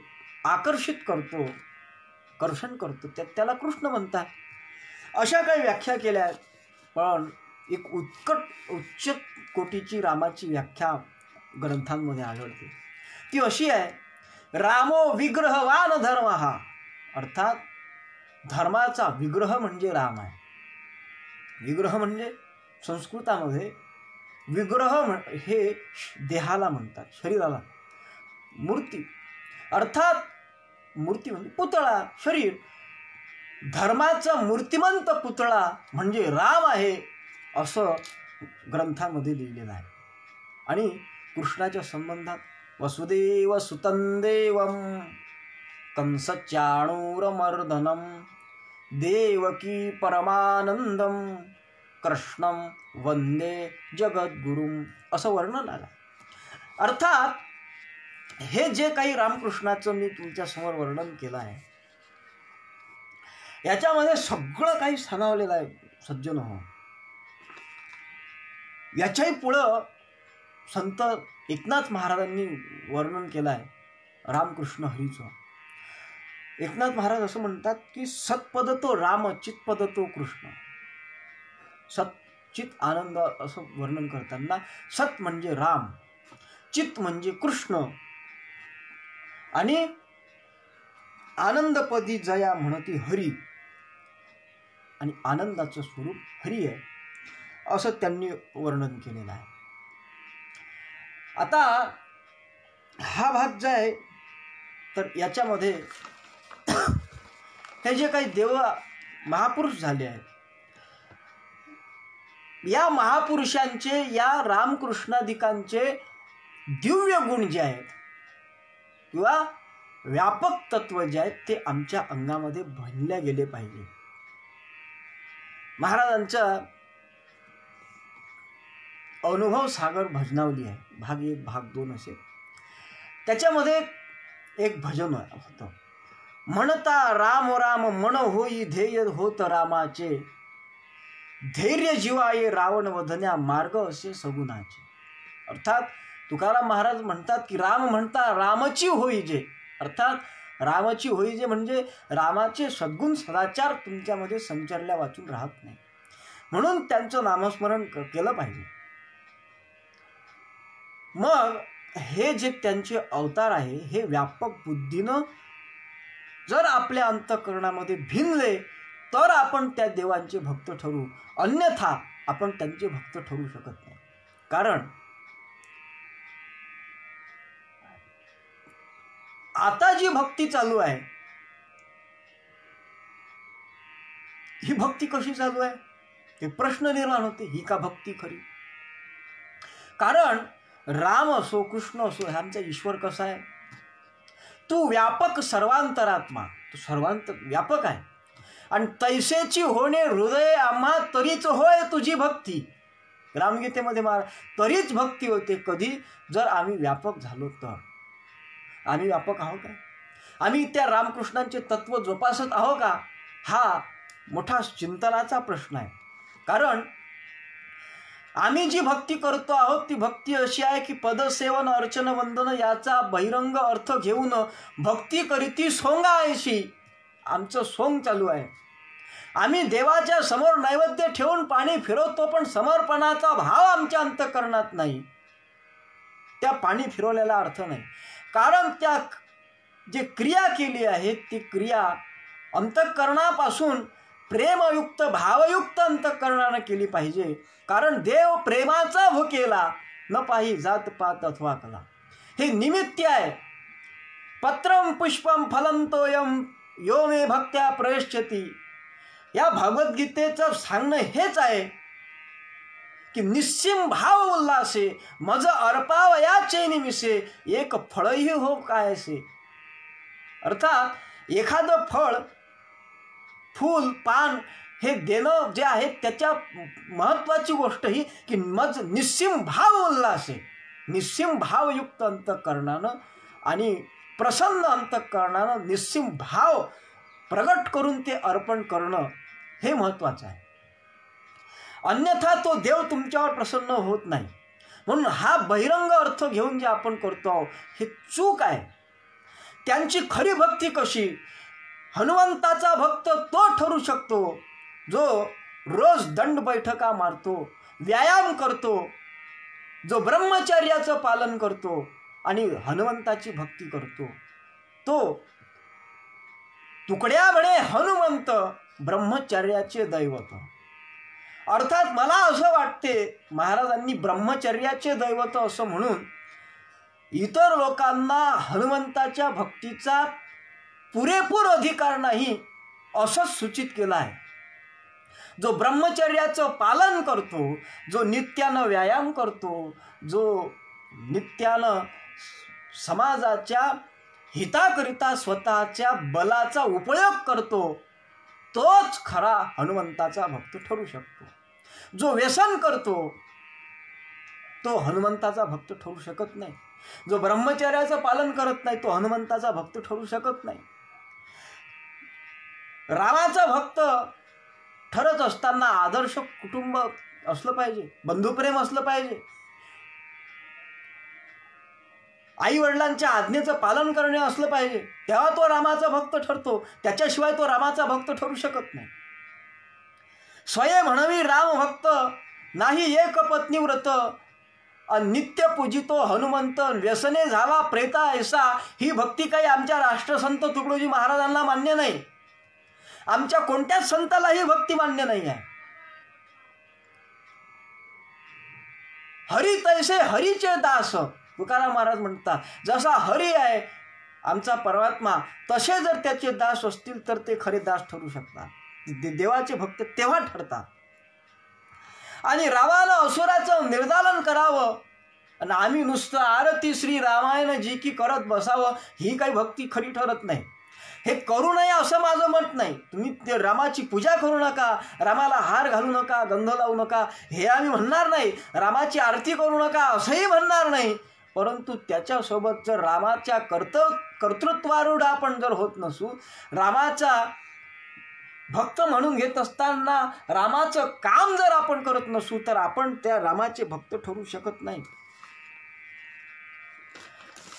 आकर्षित करतो, कर्षण करतो त्याला कृष्ण म्हणतात। अशा काही व्याख्या केल्या आहेत, पण एक उच्च कोटीची रामाची व्याख्या ग्रंथांमध्ये आढळते। ती अशी आहे, रामो विग्रहवान धर्मः, अर्थात धर्माचा विग्रह म्हणजे राम आहे। विग्रह म्हणजे संस्कृतामध्ये विग्रह हे देहाला म्हणतात, शरीराला। मूर्ती अर्थात मूर्ती म्हणजे पुतळा, शरीर। धर्माचा मूर्तिमंत पुतळा म्हणजे राम आहे असं ग्रंथामध्ये लिहिलेलं आहे। आणि कृष्णाच्या संबंधात वसुदेव सुतं देवं कंसचाणूरमर्दनं देवकी परमानंदं कृष्णं वंदे जगद्गुरुं असं वर्णन आलं। अर्थात हे जे काही रामकृष्णाचं मी तुमच्या समोर वर्णन केलं आहे, याच्यामध्ये सगळं काही सामावलेलं आहे सज्जन हो। याच्याही पुढं संत एकनाथ महाराजांनी वर्णन केलं आहे रामकृष्ण हरीचं. एकनाथ महाराज असं म्हणतात की सत्पद तो राम, चितपद तो कृष्ण. सच्चित आनंद असं वर्णन करताना सत म्हणजे राम, चित म्हणजे कृष्ण आणि आनंदपदी जया म्हणती हरी, आणि आनंदाचं स्वरूप हरी आहे असं त्यांनी वर्णन केलेलं आहे. आता हा भाग जो आहे तर याच्यामध्ये हे जे काही देव महापुरुष झाले आहेत, या महापुरुषांचे, या रामकृष्णाधिकांचे दिव्य गुण जे आहेत किंवा व्यापक तत्व जे आहेत ते आमच्या अंगामध्ये भरले गेले पाहिजे. महाराजांचा अनुभव सागर भजनावली आहे, भाग 1 भाग 2 असे. त्याच्यामध्ये एक भजन होतं, म्हणता राम राम मन होई ध्येय होत रामाचे, धैर्य जीवाये रावण वधन्या मार्ग असे सगुणाचे. अर्थात तुकाराम महाराज म्हणतात की राम म्हणता रामची होई जे, अर्थात रामाची होई जे म्हणजे रामाचे सद्गुण सदाचार तुमच्यामध्ये संचरल्या वाचून राहत नाही, म्हणून त्यांचं नामस्मरण केलं पाहिजे. मग हे जे त्यांचे अवतार आहे हे व्यापक बुद्धीनं जर आपल्या अंतःकरणामध्ये भिनले तर आपण त्या देवांचे भक्त ठरू, अन्यथा आपण त्यांचे भक्त ठरू शकत नाही. कारण आता जी भक्ती चालू आहे ही भक्ती कशी चालू आहे ते प्रश्न निर्माण होते. ही का भक्ती खरी? कारण राम असो कृष्ण असो ह्यांचा ईश्वर कसा आहे, तू व्यापक सर्वांतरात्मा, तू सर्वांत व्यापक आहे आणि तैसेची होणे हृदय आम्हा तरीच होय तुझी भक्ती. रामगीतेमध्ये तरीच भक्ती होते कधी, जर आम्ही व्यापक झालो तर. आम्ही व्यापक आहो का? आम्ही त्या रामकृष्णांचे तत्व जोपासत आहो का? हा मोठा चिंतनाचा प्रश्न आहे. कारण आम्ही जी भक्ती करतो आहोत ती भक्ती अशी आहे की पदसेवन अर्चन वंदन याचा बहिरंग अर्थ घेऊन भक्ती करीती सोंगायशी. आमचं सोंग चालू आहे. आम्ही देवाच्या समोर नैवेद्य ठेवून पाणी फिरवतो पण समर्पणाचा भाव आमच्या अंतःकरणात नाही. त्या पाणी फिरवलेला अर्थ नाही. कारण त्या जे क्रिया केली आहे ती क्रिया अंतःकरणापासून प्रेमयुक्त भावयुक्त अंतःकरणाने केली पाहिजे. कारण देव प्रेमाचा भुकेला न पाही जात पात अथवा कला. हे निमित्त आहे. पत्रम पुष्पम फलम तोयम यो मे भक्त्या प्रयश्यती. या भगवद्गीतेचं सांगणं हेच आहे की निस्सीम भाव उल्लासे मज अर्पावयाचे निमिसे एक फळही हो कायसे. अर्थात एखादं फळ फूल पान हे देणं जे आहे त्याच्या महत्त्वाची गोष्ट ही की मज निस्सीम भाव उल्लासे, निस्सीम भावयुक्त अंतःकरणानं आणि प्रसन्न अंतःकरणानं निस्सीम भाव प्रगट करून ते अर्पण करणं हे महत्त्वाचं आहे. अन्यथा तो देव तुमच्यावर प्रसन्न होत नाही. म्हणून हा बहिरंग अर्थ घेऊन जे आपण करतो हे चूक आहे. त्यांची खरी भक्ती कशी? हनुमंताचा भक्त तो ठरू शकतो जो रोज दंड बैठका मारतो, व्यायाम करतो, जो ब्रह्मचर्याचं पालन करतो आणि हनुमंताची भक्ती करतो. तो तुकड्या म्हणे हनुमंत ब्रह्मचर्याचे दैवत. अर्थात मला असं वाटते महाराजांनी ब्रह्मचर्याचे दैवत असं म्हणून इतर लोकांना हनुमंताच्या भक्तीचा पुरेपूर अधिकार नाही असं सूचित केलं आहे. जो ब्रह्मचर्याचं पालन करतो, जो नित्यानं व्यायाम करतो, जो नित्यानं समाजाच्या हिताकरिता स्वतःच्या बलाचा उपयोग करतो, तोच खरा हनुमंताचा भक्त ठरू शकतो. जो व्यसन करतो तो हनुमंताचा भक्त ठरू शकत नाही. जो ब्रह्मचर्याचं पालन करत नाही तो हनुमंताचा भक्त ठरू शकत नाही. रामाचा भक्त ठरत असताना आदर्श कुटुंब असलं पाहिजे, बंधुप्रेम असलं पाहिजे, आई वडिलांच्या आज्ञेचं पालन करणे असलं पाहिजे, तेव्हा तो रामाचा भक्त ठरतो. त्याच्याशिवाय तो रामाचा भक्त ठरू शकत नाही. स्वये म्हणवी राम भक्त, नाही एक पत्नी व्रत, नित्य पूजितो हनुमंत, व्यसने झाला प्रेता ऐसा. ही भक्ती काही आमच्या राष्ट्रसंत तुकडोजी महाराजांना मान्य नाही. आमच्या कोणत्याच संताला ही भक्ती मान्य नाही आहे. हरी तैसे हरीचे दास, तुकाराम महाराज म्हणतात, जसा हरी आहे आमचा परमात्मा, तसे जर त्याचे दास असतील तर ते खरे दास ठरू शकतात. देवाचे भक्त तेव्हा ठरतात. आणि रामानं असुराचं निर्दालन करावं आणि आम्ही नुसतं आरती श्री रामायण जी की करत बसावं, ही काही भक्ती खरी ठरत नाही. हे करू नये असं माझं मत नाही. तुम्ही ते रामाची पूजा करू नका, रामाला हार घालू नका, गंध लावू नका, हे आम्ही म्हणणार नाही. रामाची आरती करू नका असंही म्हणणार नाही. परंतु त्याच्यासोबत जर रामाच्या कर्तृत्वारूढ आपण जर होत नसू, रामाचा भक्त म्हणून घेत असताना रामाचं काम जर आपण करत नसू, तर आपण त्या रामाचे भक्त ठरू शकत नाही.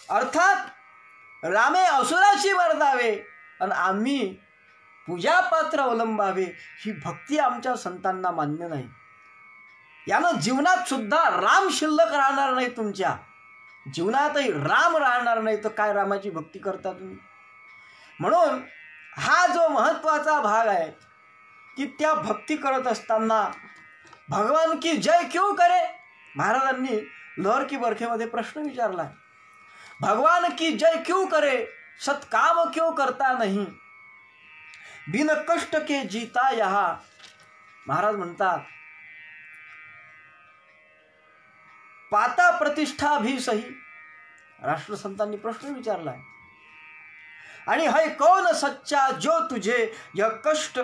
अर्थात रामे असुराशी वर्धावे आणि आम्ही पूजापात्र अवलंबावे, ही भक्ती आमच्या संतांना मान्य नाही. यानं जीवनात सुद्धा राम शिल्लक राहणार नाही. तुमच्या जीवनातही राम राहणार नाही, तर काय रामाची भक्ती करता तुम्ही? म्हणून हा जो महत्त्वाचा भाग आहे की त्या भक्ती करत असताना भगवान की जय क्यों करे, महाराजांनी लहर की बरखेमध्ये प्रश्न विचारला आहे. भगवान की जय क्यों करे, सत्काम क्यों करता नहीं, बिन कष्ट के जीता यहाँ. महाराज म्हणतात, पाता प्रतिष्ठा भी सही. राष्ट्रसंतांनी प्रश्न विचारला आहे. आणि है कौन सच्चा जो तुझे यह कष्ट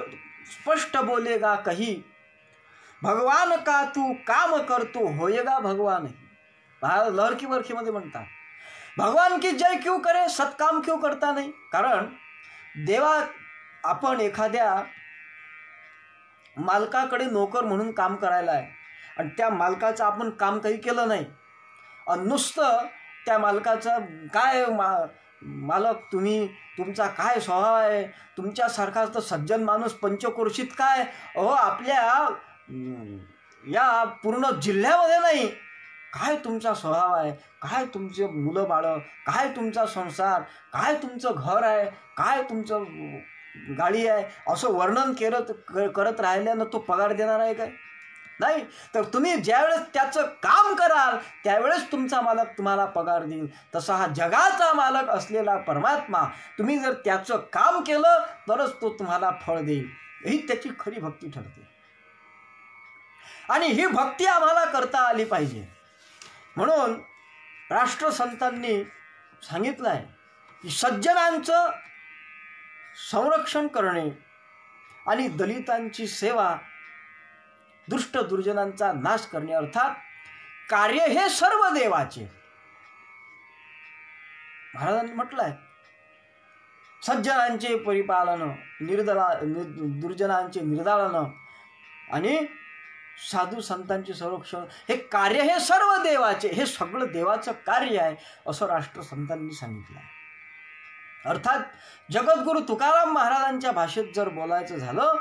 स्पष्ट बोलेगा कही, भगवान का तू काम करतो होएगा भगवान. महाराज लहर की बरखेमध्ये म्हणतात, भगवान की जय क्यों करे, सत्काम क्यों करता नाही. कारण देवा आपण एखाद्या मालकाकडे नोकर म्हणून काम करायला आहे आणि त्या मालकाचं आपण काम काही केलं नाही आणि नुसतं त्या मालकाचं काय मालक तुम्ही, तुमचा काय स्वभाव आहे, तुमच्यासारखा तर सज्जन माणूस पंचक्रोशीत काय, अहो आपल्या या पूर्ण जिल्ह्यामध्ये नाही, काय तुमचा स्वभाव आहे, काय तुमचे मुलं बाळं, काय तुमचा संसार, काय तुमचं घर आहे, काय तुमचं गाडी आहे, असं वर्णन करत राहिल्यानं तो पगार देणार आहे काय? नाही. तर तुम्ही ज्यावेळेस त्याचं काम कराल त्यावेळेस तुमचा मालक तुम्हाला पगार देईल. तसा हा जगाचा मालक असलेला परमात्मा, तुम्ही जर त्याचं काम केलं तरच तो तुम्हाला फळ देईल. ही त्याची खरी भक्ती ठरते. आणि ही भक्ती आम्हाला करता आली पाहिजे. म्हणून राष्ट्रसंतांनी सांगितलं आहे की सज्जनांचं संरक्षण करणे आणि दलितांची सेवा, दुष्ट दुर्जनांचा नाश करणे, अर्थात कार्य हे सर्व देवाचे. महाराजांनी म्हटलंय, सज्जनांचे परिपालन, दुर्जनांचे निर्दालन आणि साधू संतांचे संरक्षण, हे कार्य हे सर्व देवाचे, हे सगळं देवाचं कार्य आहे असं राष्ट्रसंतांनी सांगितलं आहे. अर्थात जगद्गुरु तुकाराम महाराजांच्या भाषेत जर बोलायचं झालं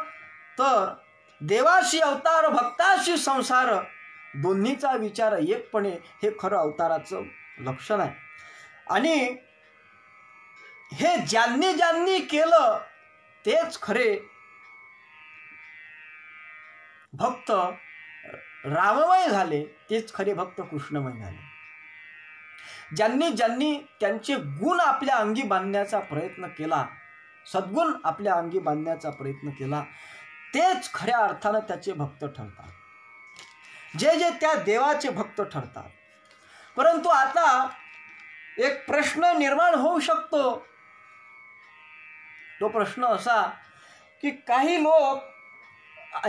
तर देवाशी अवतार, भक्ताशी संसार, दोन्हीचा विचार एकपणे हे खरं अवताराचं लक्षण आहे. आणि हे ज्यांनी ज्यांनी केलं तेच खरे भक्त राममय झाले, तेच खरे भक्त कृष्णमय झाले. ज्यांनी ज्यांनी त्यांचे गुण आपल्या अंगी बांधण्याचा प्रयत्न केला, सद्गुण आपल्या अंगी बांधण्याचा प्रयत्न केला, तेच खऱ्या अर्थानं त्याचे भक्त ठरतात, जे जे त्या देवाचे भक्त ठरतात. परंतु आता एक प्रश्न निर्माण होऊ शकतो. तो प्रश्न असा की काही लोक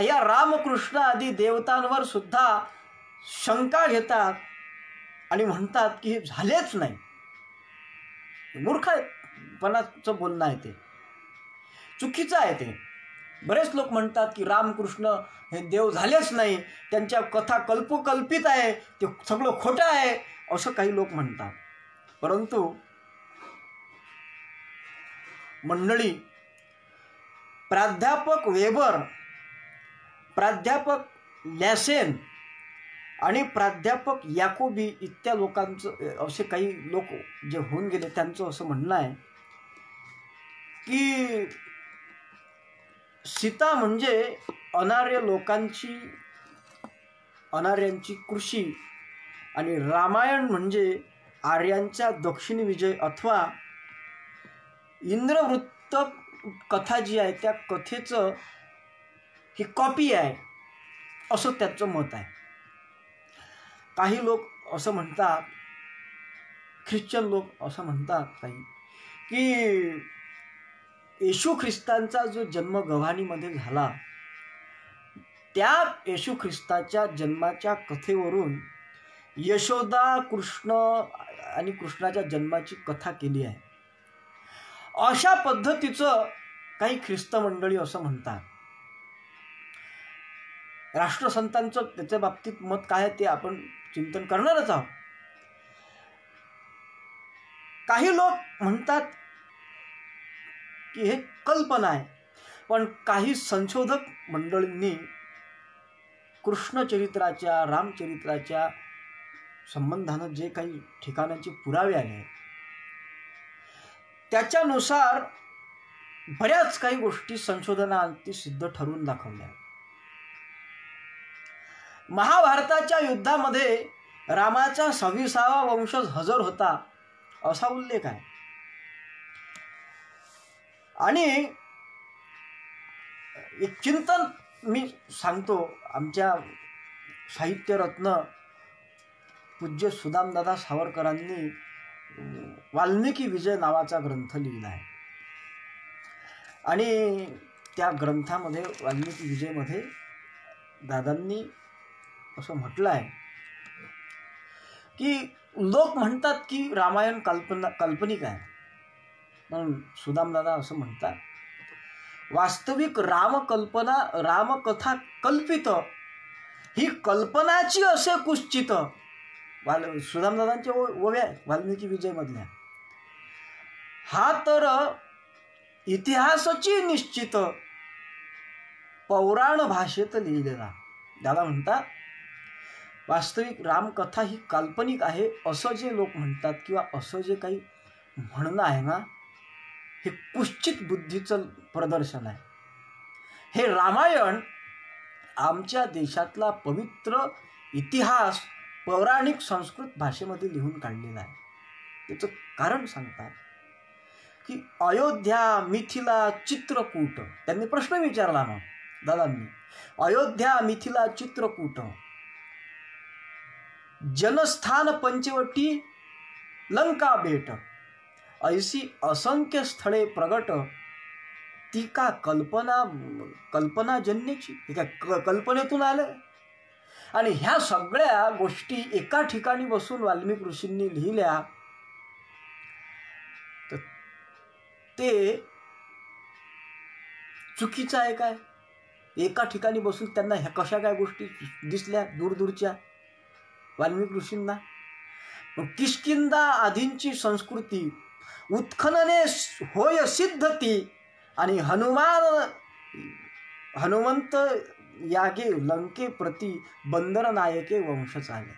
या रामकृष्ण आदी देवतांवर सुद्धा शंका घेतात आणि म्हणतात की हे झालेच नाही. मूर्खपणाचं बोलणं आहे, ते चुकीचं आहे. ते बरेच लोक म्हणतात की रामकृष्ण हे देव झालेच नाही, त्यांच्या कथा कल्पकल्पित आहे, ते सगळं खोटं आहे, असं काही लोक म्हणतात. परंतु मंडळी, प्राध्यापक वेबर, प्राध्यापक लॅसेन आणि प्राध्यापक याकोबी इत्यादी लोकांचं, असे काही लोक जे होऊन गेले, त्यांचं असं म्हणणं आहे की सीता म्हणजे अनार्य लोकांची, अनार्यांची कृषी, आणि रामायण म्हणजे आर्यांचा दक्षिण विजय अथवा इंद्रवृत्त कथा जी आहे त्या कथेचं ही कॉपी आहे, असं त्याचं मत आहे. काही लोक असं म्हणतात, ख्रिश्चन लोक असं म्हणतात काही, की येशू ख्रिस्तांचा जो जन्म गव्हाणीमध्ये झाला, त्या येशू ख्रिस्ताच्या जन्माच्या कथेवरून यशोदा, कृष्ण आणि कृष्णाच्या जन्माची कथा केली आहे, अशा पद्धतीचं काही ख्रिस्त मंडळी असं म्हणतात. राष्ट्रसंतांचं त्याच्या बाबतीत मत काय आहे ते आपण चिंतन करणारच आहोत. काही लोक म्हणतात की हे कल्पना आहे, पण काही संशोधक मंडळींनी कृष्णचरित्राच्या, रामचरित्राच्या संबंधानं जे काही ठिकाणाचे पुरावे आले त्याच्यानुसार बऱ्याच काही गोष्टी संशोधनाअंती सिद्ध ठरून दाखवल्या. महाभारताच्या युद्धामध्ये रामाचा 26वा वंशज हजर होता असा उल्लेख आहे. आणि एक चिंतन मी सांगतो, आमच्या साहित्यरत्न पूज्य सुदामदादा सावरकरांनी वाल्मिकी विजय नावाचा ग्रंथ लिहिला आहे. आणि त्या ग्रंथामध्ये, वाल्मिकी विजयमध्ये दादांनी असं म्हटलं आहे की लोक म्हणतात की रामायण काल्पनिक आहे, म्हणून सुदामदादा असं म्हणतात, वास्तविक रामकथा कल्पित, ही कल्पनाची असे कुश्चित. सुदामदादांच्या ओव्या वाल्मिकी विजय मधल्या, हा तर इतिहासाची निश्चित, पौराण भाषेत लिहिलेला. दादा म्हणतात वास्तविक रामकथा ही काल्पनिक आहे असं जे लोक म्हणतात, किंवा असं जे काही म्हणणं आहे ना, हे कुश्चित बुद्धीचं प्रदर्शन आहे. हे रामायण आमच्या देशातला पवित्र इतिहास पौराणिक संस्कृत भाषेमध्ये लिहून काढलेला आहे. त्याचं कारण सांगतात की अयोध्या, मिथिला, चित्रकूट, त्यांनी प्रश्न विचारला ना दादांनी, अयोध्या, मिथिला, चित्रकूट, जनस्थान पंचवटी, लंका बेट, ऐसी असंख्य स्थळे प्रगट, ती का कल्पनाजन्याची, कल्पनेतून आलं. आणि ह्या सगळ्या गोष्टी एका ठिकाणी बसून वाल्मिकी ऋषींनी लिहिल्या, तर ते चुकीचं आहे काय? एका ठिकाणी बसून त्यांना ह्या कशा काय गोष्टी दिसल्या दूरदूरच्या वाल्मिकी ऋषींना? किष्किंधा आधींची संस्कृती उत्खनने होय सिद्ध ती, आणि हनुमंत यागे लंके प्रती बंदर नायके वंश चाले,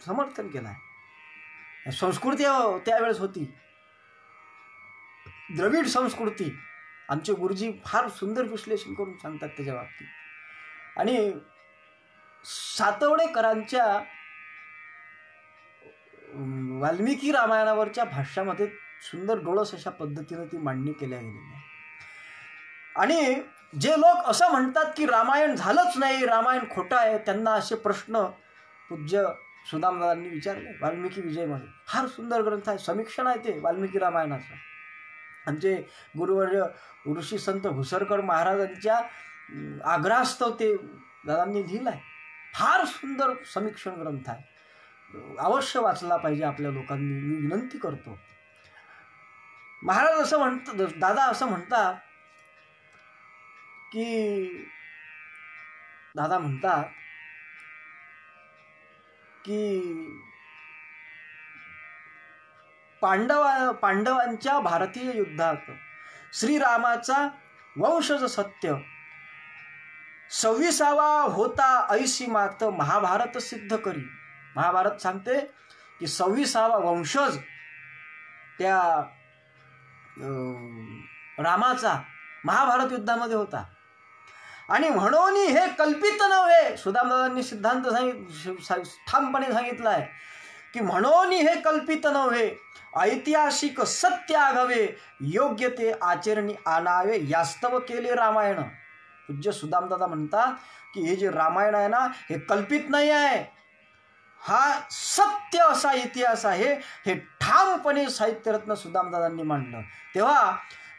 समर्थन केलं आहे. संस्कृती त्यावेळेस होती द्रविड संस्कृती. आमचे गुरुजी फार सुंदर विश्लेषण करून सांगतात त्याच्या बाबतीत. आणि सातवडेकरांच्या वाल्मिकी रामायणावरच्या भाष्यामध्ये सुंदर डोळस अशा पद्धतीने ती मांडणी केल्या गेलेली आहे. आणि जे लोक असं म्हणतात की रामायण झालंच नाही, रामायण खोटं आहे, त्यांना असे प्रश्न पूज्य सुदामदादांनी विचारले वाल्मिकी विजयमध्ये. फार सुंदर ग्रंथ आहे, समीक्षण आहे ते वाल्मिकी रामायणाचं. आमचे गुरुवर्य ऋषी संत भुसरकर महाराजांच्या आग्रहास्तव ते दादांनी लिहिलं आहे. फार सुंदर समीक्षण ग्रंथ आहे, अवश्य वाचला पाहिजे आपल्या लोकांनी, मी विनंती करतो. महाराज असं म्हणतात, दादा असं म्हणतात की पांडवांच्या भारतीय युद्धात श्रीरामाचा वंशज सत्य 26वा होता ऐशी मात महाभारत सिद्ध करी. महाभारत सांगते की 26वा वंशज त्या रामाचा महाभारत युद्धामध्ये होता. आणि म्हणून हे कल्पित नव्हे. सुदामदादांनी सिद्धांत ठामपणे सांगितला आहे की म्हणून हे कल्पित नव्हे, ऐतिहासिक सत्य आघावे, योग्य ते आचरणी आणावे, यास्तव केले रामायण. पूज्य सुदामदादा म्हणतात की हे जे रामायण आहे ना, हे कल्पित नाही आहे, हा सत्य असा इतिहास आहे. हे ठामपणे साहित्यरत्न सुदामदादांनी मांडलं. तेव्हा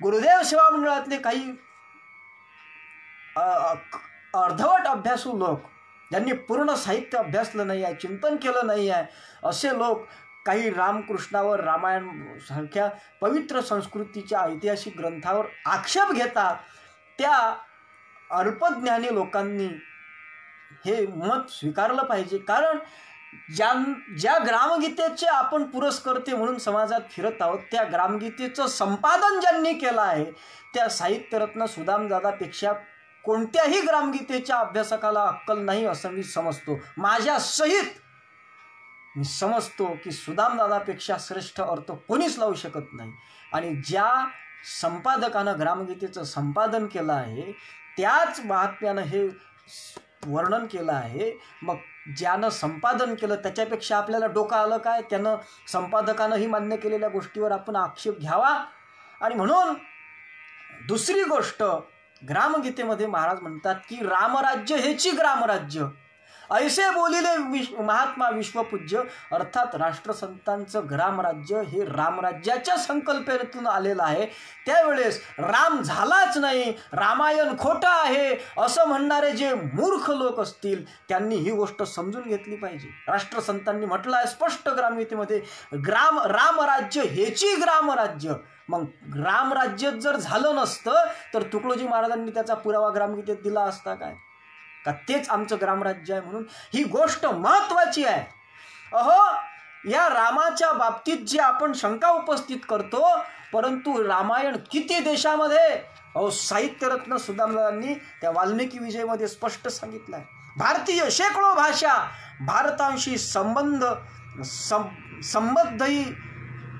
गुरुदेव सेवा मंडळातले काही अर्धवट अभ्यासू लोक, ज्यांनी पूर्ण साहित्य अभ्यासलं नाही आहे, चिंतन केलं नाही आहे, असे लोक काही रामकृष्णावर, रामायण सारख्या पवित्र संस्कृतीच्या ऐतिहासिक ग्रंथावर आक्षेप घेतात. त्या अल्पज्ञानी लोकांनी हे मत स्वीकारलं पाहिजे. कारण ज्या ग्रामगीतेचे आपण पुरस्कर्ते म्हणून समाजात फिरत आहोत, त्या ग्रामगीतेचं संपादन ज्यांनी केलं आहे, त्या साहित्यरत्न सुदामदादापेक्षा कोणत्याही ग्रामगीतेच्या अभ्यासकाला अक्कल नाही असं मी समजतो. माझ्या सहित मी समजतो की सुदामदादापेक्षा श्रेष्ठ अर्थ कोणीच लावू शकत नाही. आणि ज्या संपादकानं ग्रामगीतेचं संपादन केलं आहे, त्याच महात्म्यानं हे वर्णन केलं आहे. मग ज्यानं संपादन केलं त्याच्यापेक्षा आपल्याला डोकं आलं काय? त्यानं संपादकानंही मान्य केलेल्या गोष्टीवर आपण आक्षेप घ्यावा. आणि म्हणून दुसरी गोष्ट, ग्रामगीतेमध्ये महाराज म्हणतात की रामराज्य हेची ग्रामराज्य, ऐसे बोलिले महात्मा विश्वपूज्य. अर्थात राष्ट्रसंतांचं ग्रामराज्य हे रामराज्याच्या संकल्पनेतून आलेलं आहे. त्यावेळेस राम झालाच नाही, रामायण खोटं आहे असं म्हणणारे जे मूर्ख लोक असतील, त्यांनी ही गोष्ट समजून घेतली पाहिजे. राष्ट्रसंतांनी म्हटलं आहे स्पष्ट ग्रामगीतेमध्ये, रामराज्य हेची ग्रामराज्य. मग रामराज्य जर झालं नसतं तर तुकडोजी महाराजांनी त्याचा पुरावा ग्रामगीतेत दिला असता काय? का तेच आमचं ग्रामराज्य आहे म्हणून? ही गोष्ट महत्त्वाची आहे. अहो, या रामाच्या बाबतीत जी आपण शंका उपस्थित करतो, परंतु रामायण किती देशामध्ये? अहो, साहित्यरत्न सुदामदादांनी त्या वाल्मिकी विजयमध्ये स्पष्ट सांगितलं आहे. भारतीय शेकडो भाषा भारतांशी संबद्धही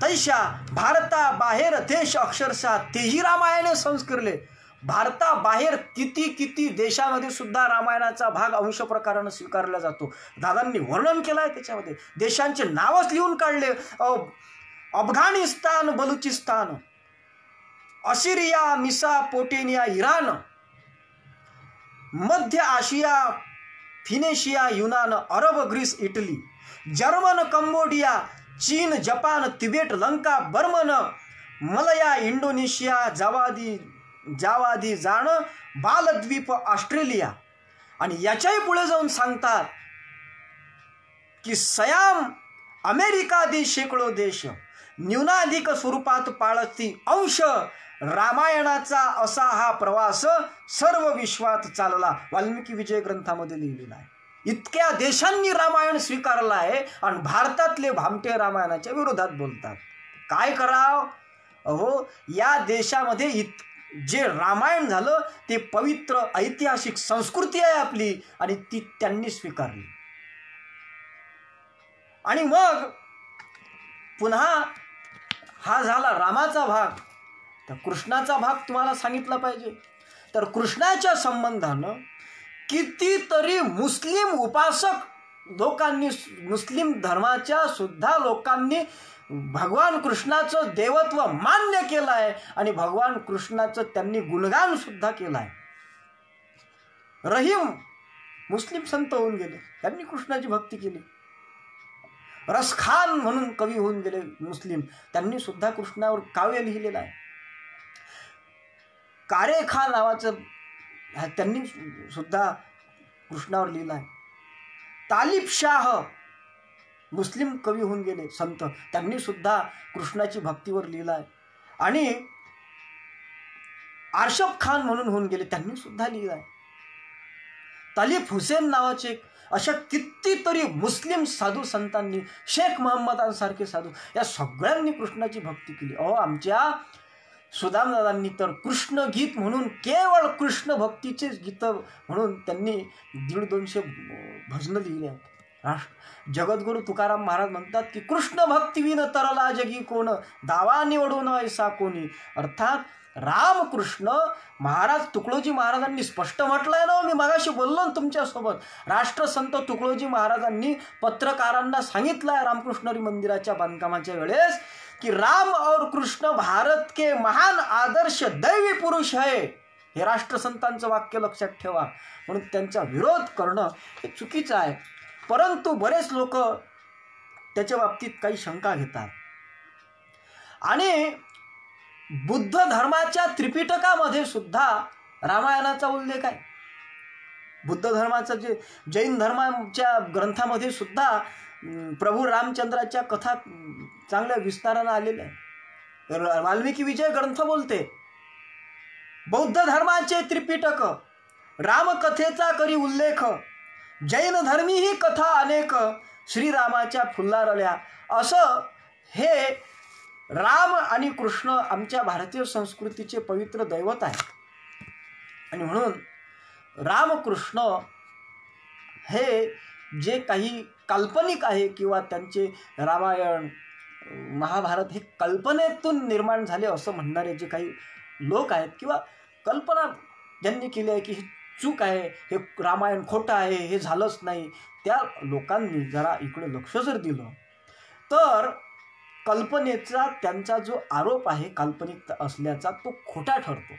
तैशा भारता बाहेर देश अक्षरशः तेही रामायणे संस्करले. भारताबाहेर किती देशामध्ये सुद्धा रामायणाचा भाग अंश प्रकारानं स्वीकारला जातो. दादांनी वर्णन केलं आहे त्याच्यामध्ये, देशांचे नावच लिहून काढले. अफगाणिस्तान, बलुचिस्तान, असिरिया, मिसापोटेमिया, इराण, मध्य आशिया, फिनेशिया, युनान, अरब, ग्रीस, इटली, जर्मन, कंबोडिया, चीन, जपान, तिबेट, लंका, बर्मन, मलया, इंडोनेशिया, जावादी जाण, बालद्वीप, ऑस्ट्रेलिया. आणि याच्याही पुढे जाऊन सांगतात की सयाम, अमेरिकादी शेकडो देश न्यूनाधिक स्वरूपात पाळती अंश रामायणाचा असा हा प्रवास सर्व विश्वात चालला. वाल्मिकी विजय ग्रंथामध्ये लिहिलेला आहे. इतक्या देशांनी रामायण स्वीकारलं आहे आणि भारतातले भामटे रामायणाच्या विरोधात बोलतात. काय करावं? अहो, या देशामध्ये जे रामायण झालं ते पवित्र ऐतिहासिक संस्कृती आहे आपली, आणि ती त्यांनी स्वीकारली. आणि मग पुन्हा हा झाला रामाचा भाग. तर कृष्णाचा भाग तुम्हाला सांगितला पाहिजे. तर कृष्णाच्या संबंधानं कितीतरी मुस्लिम उपासक लोकांनी, मुस्लिम धर्माच्या सुद्धा लोकांनी भगवान कृष्णाचं देवत्व मान्य केलं आहे आणि भगवान कृष्णाचं त्यांनी गुणगान सुद्धा केलं आहे. रहीम मुस्लिम संत होऊन गेले, त्यांनी कृष्णाची भक्ती केली. रसखान म्हणून कवी होऊन गेले मुस्लिम, त्यांनी सुद्धा कृष्णावर काव्य लिहिलेलं आहे. कारे खान नावाचं त्यांनी सुद्धा कृष्णावर लिहिलं आहे. तालिब शाह मुस्लिम कवी होऊन गेले संत, त्यांनी सुद्धा कृष्णाची भक्तीवर लिहिलं आहे. आणि आर्शफ खान म्हणून होऊन गेले, त्यांनी सुद्धा लिहिलं आहे. तालिब हुसेन नावाचे अशा कितीतरी मुस्लिम साधू संतांनी, शेख महम्मदांसारखे साधू, या सगळ्यांनी कृष्णाची भक्ती केली. आमच्या सुदामदादांनी तर कृष्ण गीत म्हणून, केवळ कृष्ण भक्तीचेच गीत म्हणून त्यांनी 150-200 भजनं लिहिली आहेत. जगद्गुरु तुकाराम महाराज म्हणतात की कृष्ण भक्तीविन तरला जगी कोण, दावा निवडून ऐसा कोणी. अर्थात रामकृष्ण महाराज, तुकडोजी महाराजांनी स्पष्ट म्हटलंय ना, मी मगाशी बोललो ना तुमच्यासोबत, राष्ट्रसंत तुकडोजी महाराजांनी पत्रकारांना सांगितलंय रामकृष्णरी मंदिराच्या बांधकामाच्या वेळेस कि राम और कृष्ण भारत के महान आदर्श दैवी पुरुष है. हे राष्ट्रसंतांचं वाक्य लक्षात ठेवा. म्हणून त्यांचा विरोध करणं हे चुकीचं आहे. परंतु बरेच लोक त्याच्या बाबतीत काही शंका घेतात. आणि बुद्ध धर्माच्या त्रिपिटकामध्ये सुद्धा रामायणाचा उल्लेख आहे. बुद्ध धर्माचं जे जैन धर्माच्या ग्रंथामध्ये सुद्धा प्रभू रामचंद्राच्या कथा चांगल्या विस्ताराने आलेल्या आहे. वाल्मिकी विजय ग्रंथ बोलते, बौद्ध धर्माचे त्रिपिटक रामकथेचा करी उल्लेख, जैन धर्मी ही कथा अनेक, श्रीरामाच्या फुल्लारल्या. असं हे राम आणि कृष्ण आमच्या भारतीय संस्कृतीचे पवित्र दैवत आहे. आणि म्हणून रामकृष्ण हे जे काही काल्पनिक आहे किंवा त्यांचे रामायण महाभारत हे कल्पनेतून निर्माण झाले असं म्हणणारे जे काही लोक आहेत, किंवा कल्पना ज्यांनी केली आहे की ही चूक आहे, हे रामायण खोटं आहे, हे झालंच नाही, त्या लोकांनी जरा इकडे लक्ष जर दिलं तर कल्पनेचा त्यांचा जो आरोप आहे काल्पनिक असल्याचा तो खोटा ठरतो.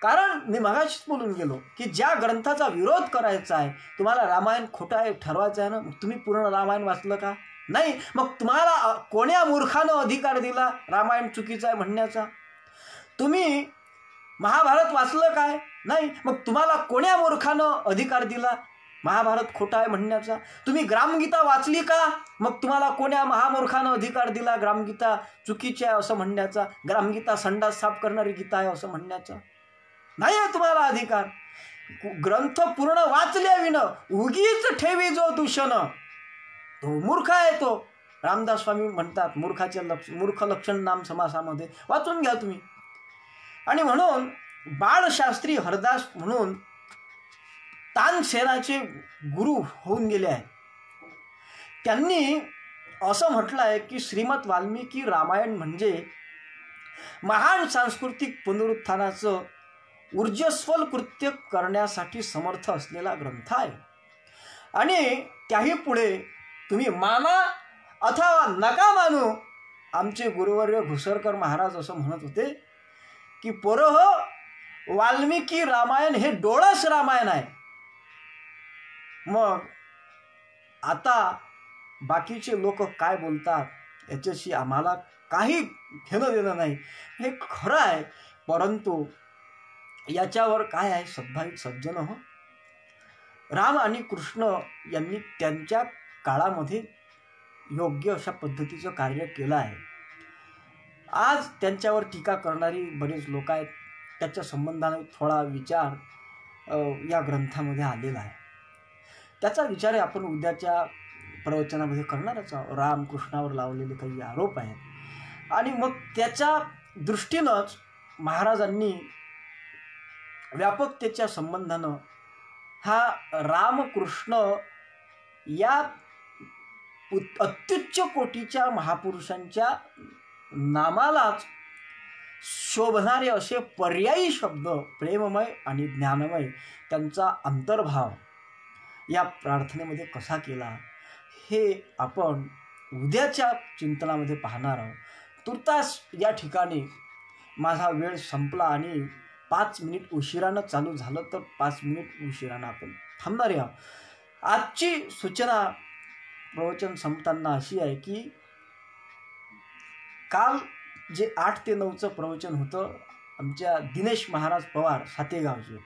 कारण मी मगाशीच बोलून गेलो की ज्या ग्रंथाचा विरोध करायचा आहे, तुम्हाला रामायण खोटं आहे ठरवायचं आहे ना, मग तुम्ही पूर्ण रामायण वाचलं का? नाही. मग तुम्हाला कोण्या मूर्खानं अधिकार दिला रामायण चुकीचं आहे म्हणण्याचा? तुम्ही महाभारत वाचलं काय? नाही. मग तुम्हाला कोण्या मूर्खानं अधिकार दिला महाभारत खोटा आहे म्हणण्याचा? तुम्ही ग्रामगीता वाचली का? मग तुम्हाला कोण्या महामूर्खानं अधिकार दिला ग्रामगीता चुकीची आहे असं म्हणण्याचा, ग्रामगीता संडास साफ करणारी गीता आहे असं म्हणण्याचा? नाही आहे तुम्हाला अधिकार. ग्रंथ पूर्ण वाचल्याविनं उगीच ठेवी जो दूषण, तो मूर्ख आहे. तो रामदास स्वामी म्हणतात मूर्खाचे मूर्ख लक्षण नाम समासामध्ये वाचून घ्या तुम्ही. आणि म्हणून बाळशास्त्री हरदास म्हणून तानसेनाचे गुरु होऊन गेले आहेत. त्यांनी असं म्हटलं आहे की श्रीमद वाल्मिकी रामायण म्हणजे महान सांस्कृतिक पुनरुत्थानाचं ऊर्जस्वल कृत्य करण्यासाठी समर्थ असलेला ग्रंथ आहे. आणि त्याही पुढे तुम्ही माना अथवा नका मानू, आमचे गुरुवर्य घुसरकर महाराज असं म्हणत होते की पोरं वाल्मिकी रामायण हे डोळस रामायण आहे. मग आता बाकीचे लोक काय बोलतात याच्याशी आम्हाला काही घेणं देणं नाही, हे खरं आहे. परंतु याच्यावर काय आहे सद्भाविक सज्जन हो, राम आणि कृष्ण यांनी त्यांच्या काळामध्ये योग्य अशा पद्धतीचं कार्य केलं आहे. आज त्यांच्यावर टीका करणारी बरेच लोक आहेत. त्याच्या संबंधाने थोडा विचार या ग्रंथामध्ये आलेला आहे. त्याचा विचार आपण उद्याच्या प्रवचनामध्ये करणारच आहोत. रामकृष्णावर लावलेले काही आरोप आहेत आणि मग त्याच्या दृष्टीनंच महाराजांनी व्यापकतेच्या संबंधानं हा रामकृष्ण या अत्युच्च कोटीच्या महापुरुषांच्या नामालाच शोभणारे असे पर्यायी शब्द प्रेममय आणि ज्ञानमय त्यांचा अंतर्भाव या प्रार्थनेमध्ये कसा केला हे आपण उद्याच्या चिंतनामध्ये पाहणार आहोत. तुर्तास या ठिकाणी माझा वेळ संपला आणि 5 मिनिट उशिरानं चालू झालं तर 5 मिनिट उशिरानं आपण थांबणार आहोत. आजची सूचना प्रवचन संपताना अशी आहे की काल जे 8 ते 9चं प्रवचन होतं, आमच्या दिनेश महाराज पवार सातेगावचे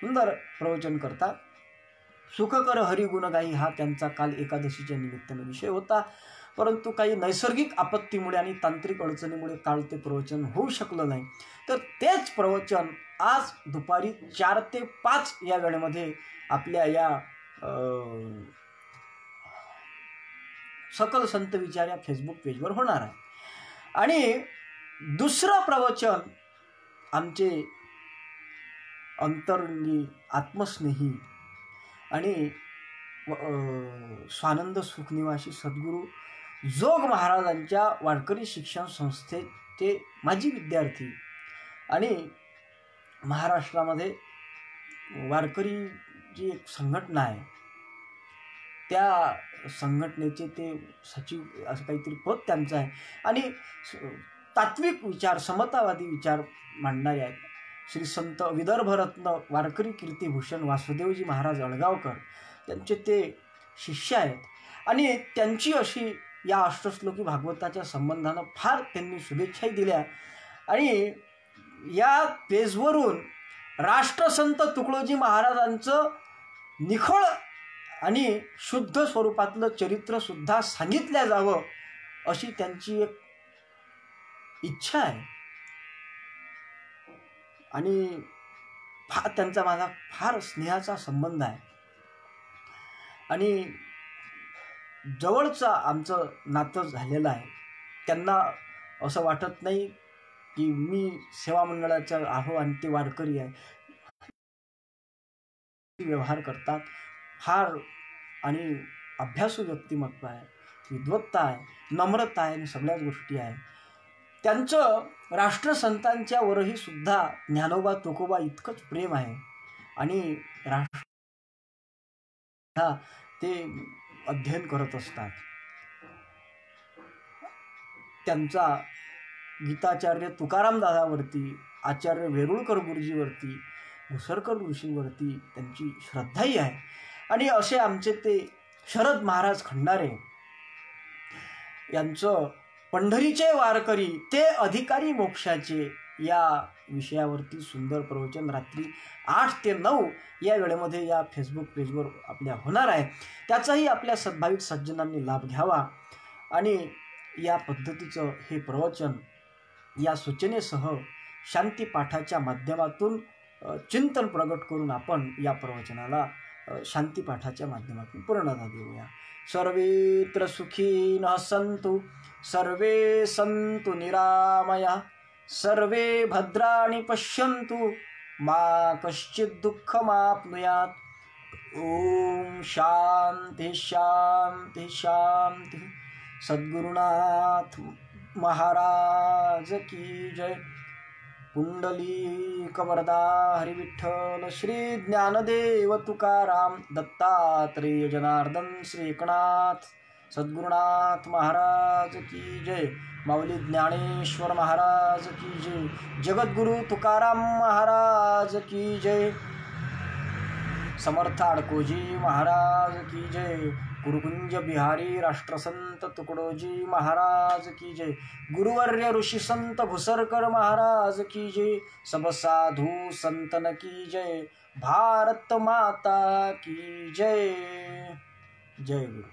सुंदर प्रवचन करतात. सुखकर हरिगुण गाई हा त्यांचा काल एकादशीच्या निमित्ताने विषय होता. परंतु काही नैसर्गिक आपत्तीमुळे आणि तांत्रिक अडचणीमुळे काल ते प्रवचन होऊ शकलं नाही. तर तेच प्रवचन आज दुपारी 4 ते 5 या वेळेमध्ये आपल्या या सकल संत विचार या फेसबुक पेजवर होणार आहे. आणि दुसरं प्रवचन आमचे अंतरंगी आत्मस्नेही आणि स्वानंद सुखनिवासी सद्गुरू जोग महाराजांच्या वारकरी शिक्षण संस्थेचे माजी विद्यार्थी आणि महाराष्ट्रामध्ये वारकरी जी एक संघटना आहे त्या संघटनेचे ते सचिव असं काहीतरी पद त्यांचं आहे आणि तात्विक विचार समतावादी विचार मांडणारे आहेत. श्री संत विदर्भरत्न वारकरी कीर्तिभूषण वासुदेवजी महाराज अळगावकर त्यांचे ते शिष्य आहेत आणि त्यांची अशी या अष्टश्लोकी भागवताच्या संबंधानं फार त्यांनी शुभेच्छाही दिल्या. आणि या पेजवरून राष्ट्रसंत तुकडोजी महाराजांचं निखळ आणि शुद्ध स्वरूपातलं चरित्रसुद्धा सांगितल्या जावं अशी त्यांची एक इच्छा आहे. आणि त्यांचा माझा फार स्नेहाचा संबंध आहे आणि जवळचं आमचं नातं झालेलं आहे. त्यांना असं वाटत नाही की मी सेवा मंडळाचा आहो आणि ते वारकरी आहे. व्यवहार करतात. फार आणि अभ्यासू व्यक्तिमत्व आहे, विद्वत्ता आहे, नम्रता आहे आणि सगळ्याच गोष्टी आहे. त्यांचं राष्ट्रसंतांच्या वरही सुद्धा ज्ञानोबा तुकोबा इतकंच प्रेम आहे आणि राष्ट्र ते अध्ययन करत असतात. त्यांचा गीताचार्य तुकाराम दादावरती, आचार्य वेरुळकर गुरुजीवरती, घुसरकर ऋषीवरती त्यांची श्रद्धाही आहे. आणि असे आमचे ते शरद महाराज खंडारे यांचं पंढरीचे वारकरी ते अधिकारी मोक्षाचे या विषयावरती सुंदर प्रवचन रात्री 8 ते 9 या वेळेमध्ये या फेसबुक पेजवर आपल्या होणार आहे. त्याचाही आपल्या सद्भाविक सज्जनांनी लाभ घ्यावा आणि या पद्धतीचं हे प्रवचन या सूचनेसह शांतीपाठाच्या माध्यमातून चिंतन प्रगट करून आपण या प्रवचनाला शांतीपाठाच्या माध्यमातून पूर्णता देऊया. सर्वेत्र सुखिनः सन्तु सर्वे सन्तु निरामया सर्वे भद्राणि पश्यन्तु मा कश्चित् दुःखमाप्नुयात्. ओम शांति शांति शांति. सद्गुरुनाथ महाराज की जय. कुंडलीक वरदा हरि विठ्ठल श्री ज्ञानदेव तुकाराम दत्तात्रेय जनार्दन श्री एकनाथ सद्गुरुनाथ महाराज की जय. माऊली ज्ञानेश्वर महाराज की जय. जगद्गुरु तुकाराम महाराज की जय. समर्थ अडकोजी महाराज की जय. गुरुकुंज बिहारी राष्ट्रसंत तुकडोजी महाराज की जय. गुरुवर्य ऋषि संत भुसरकर महाराज की जय. सब साधु संतन की जय. भारत माता की जय. जय गुरु.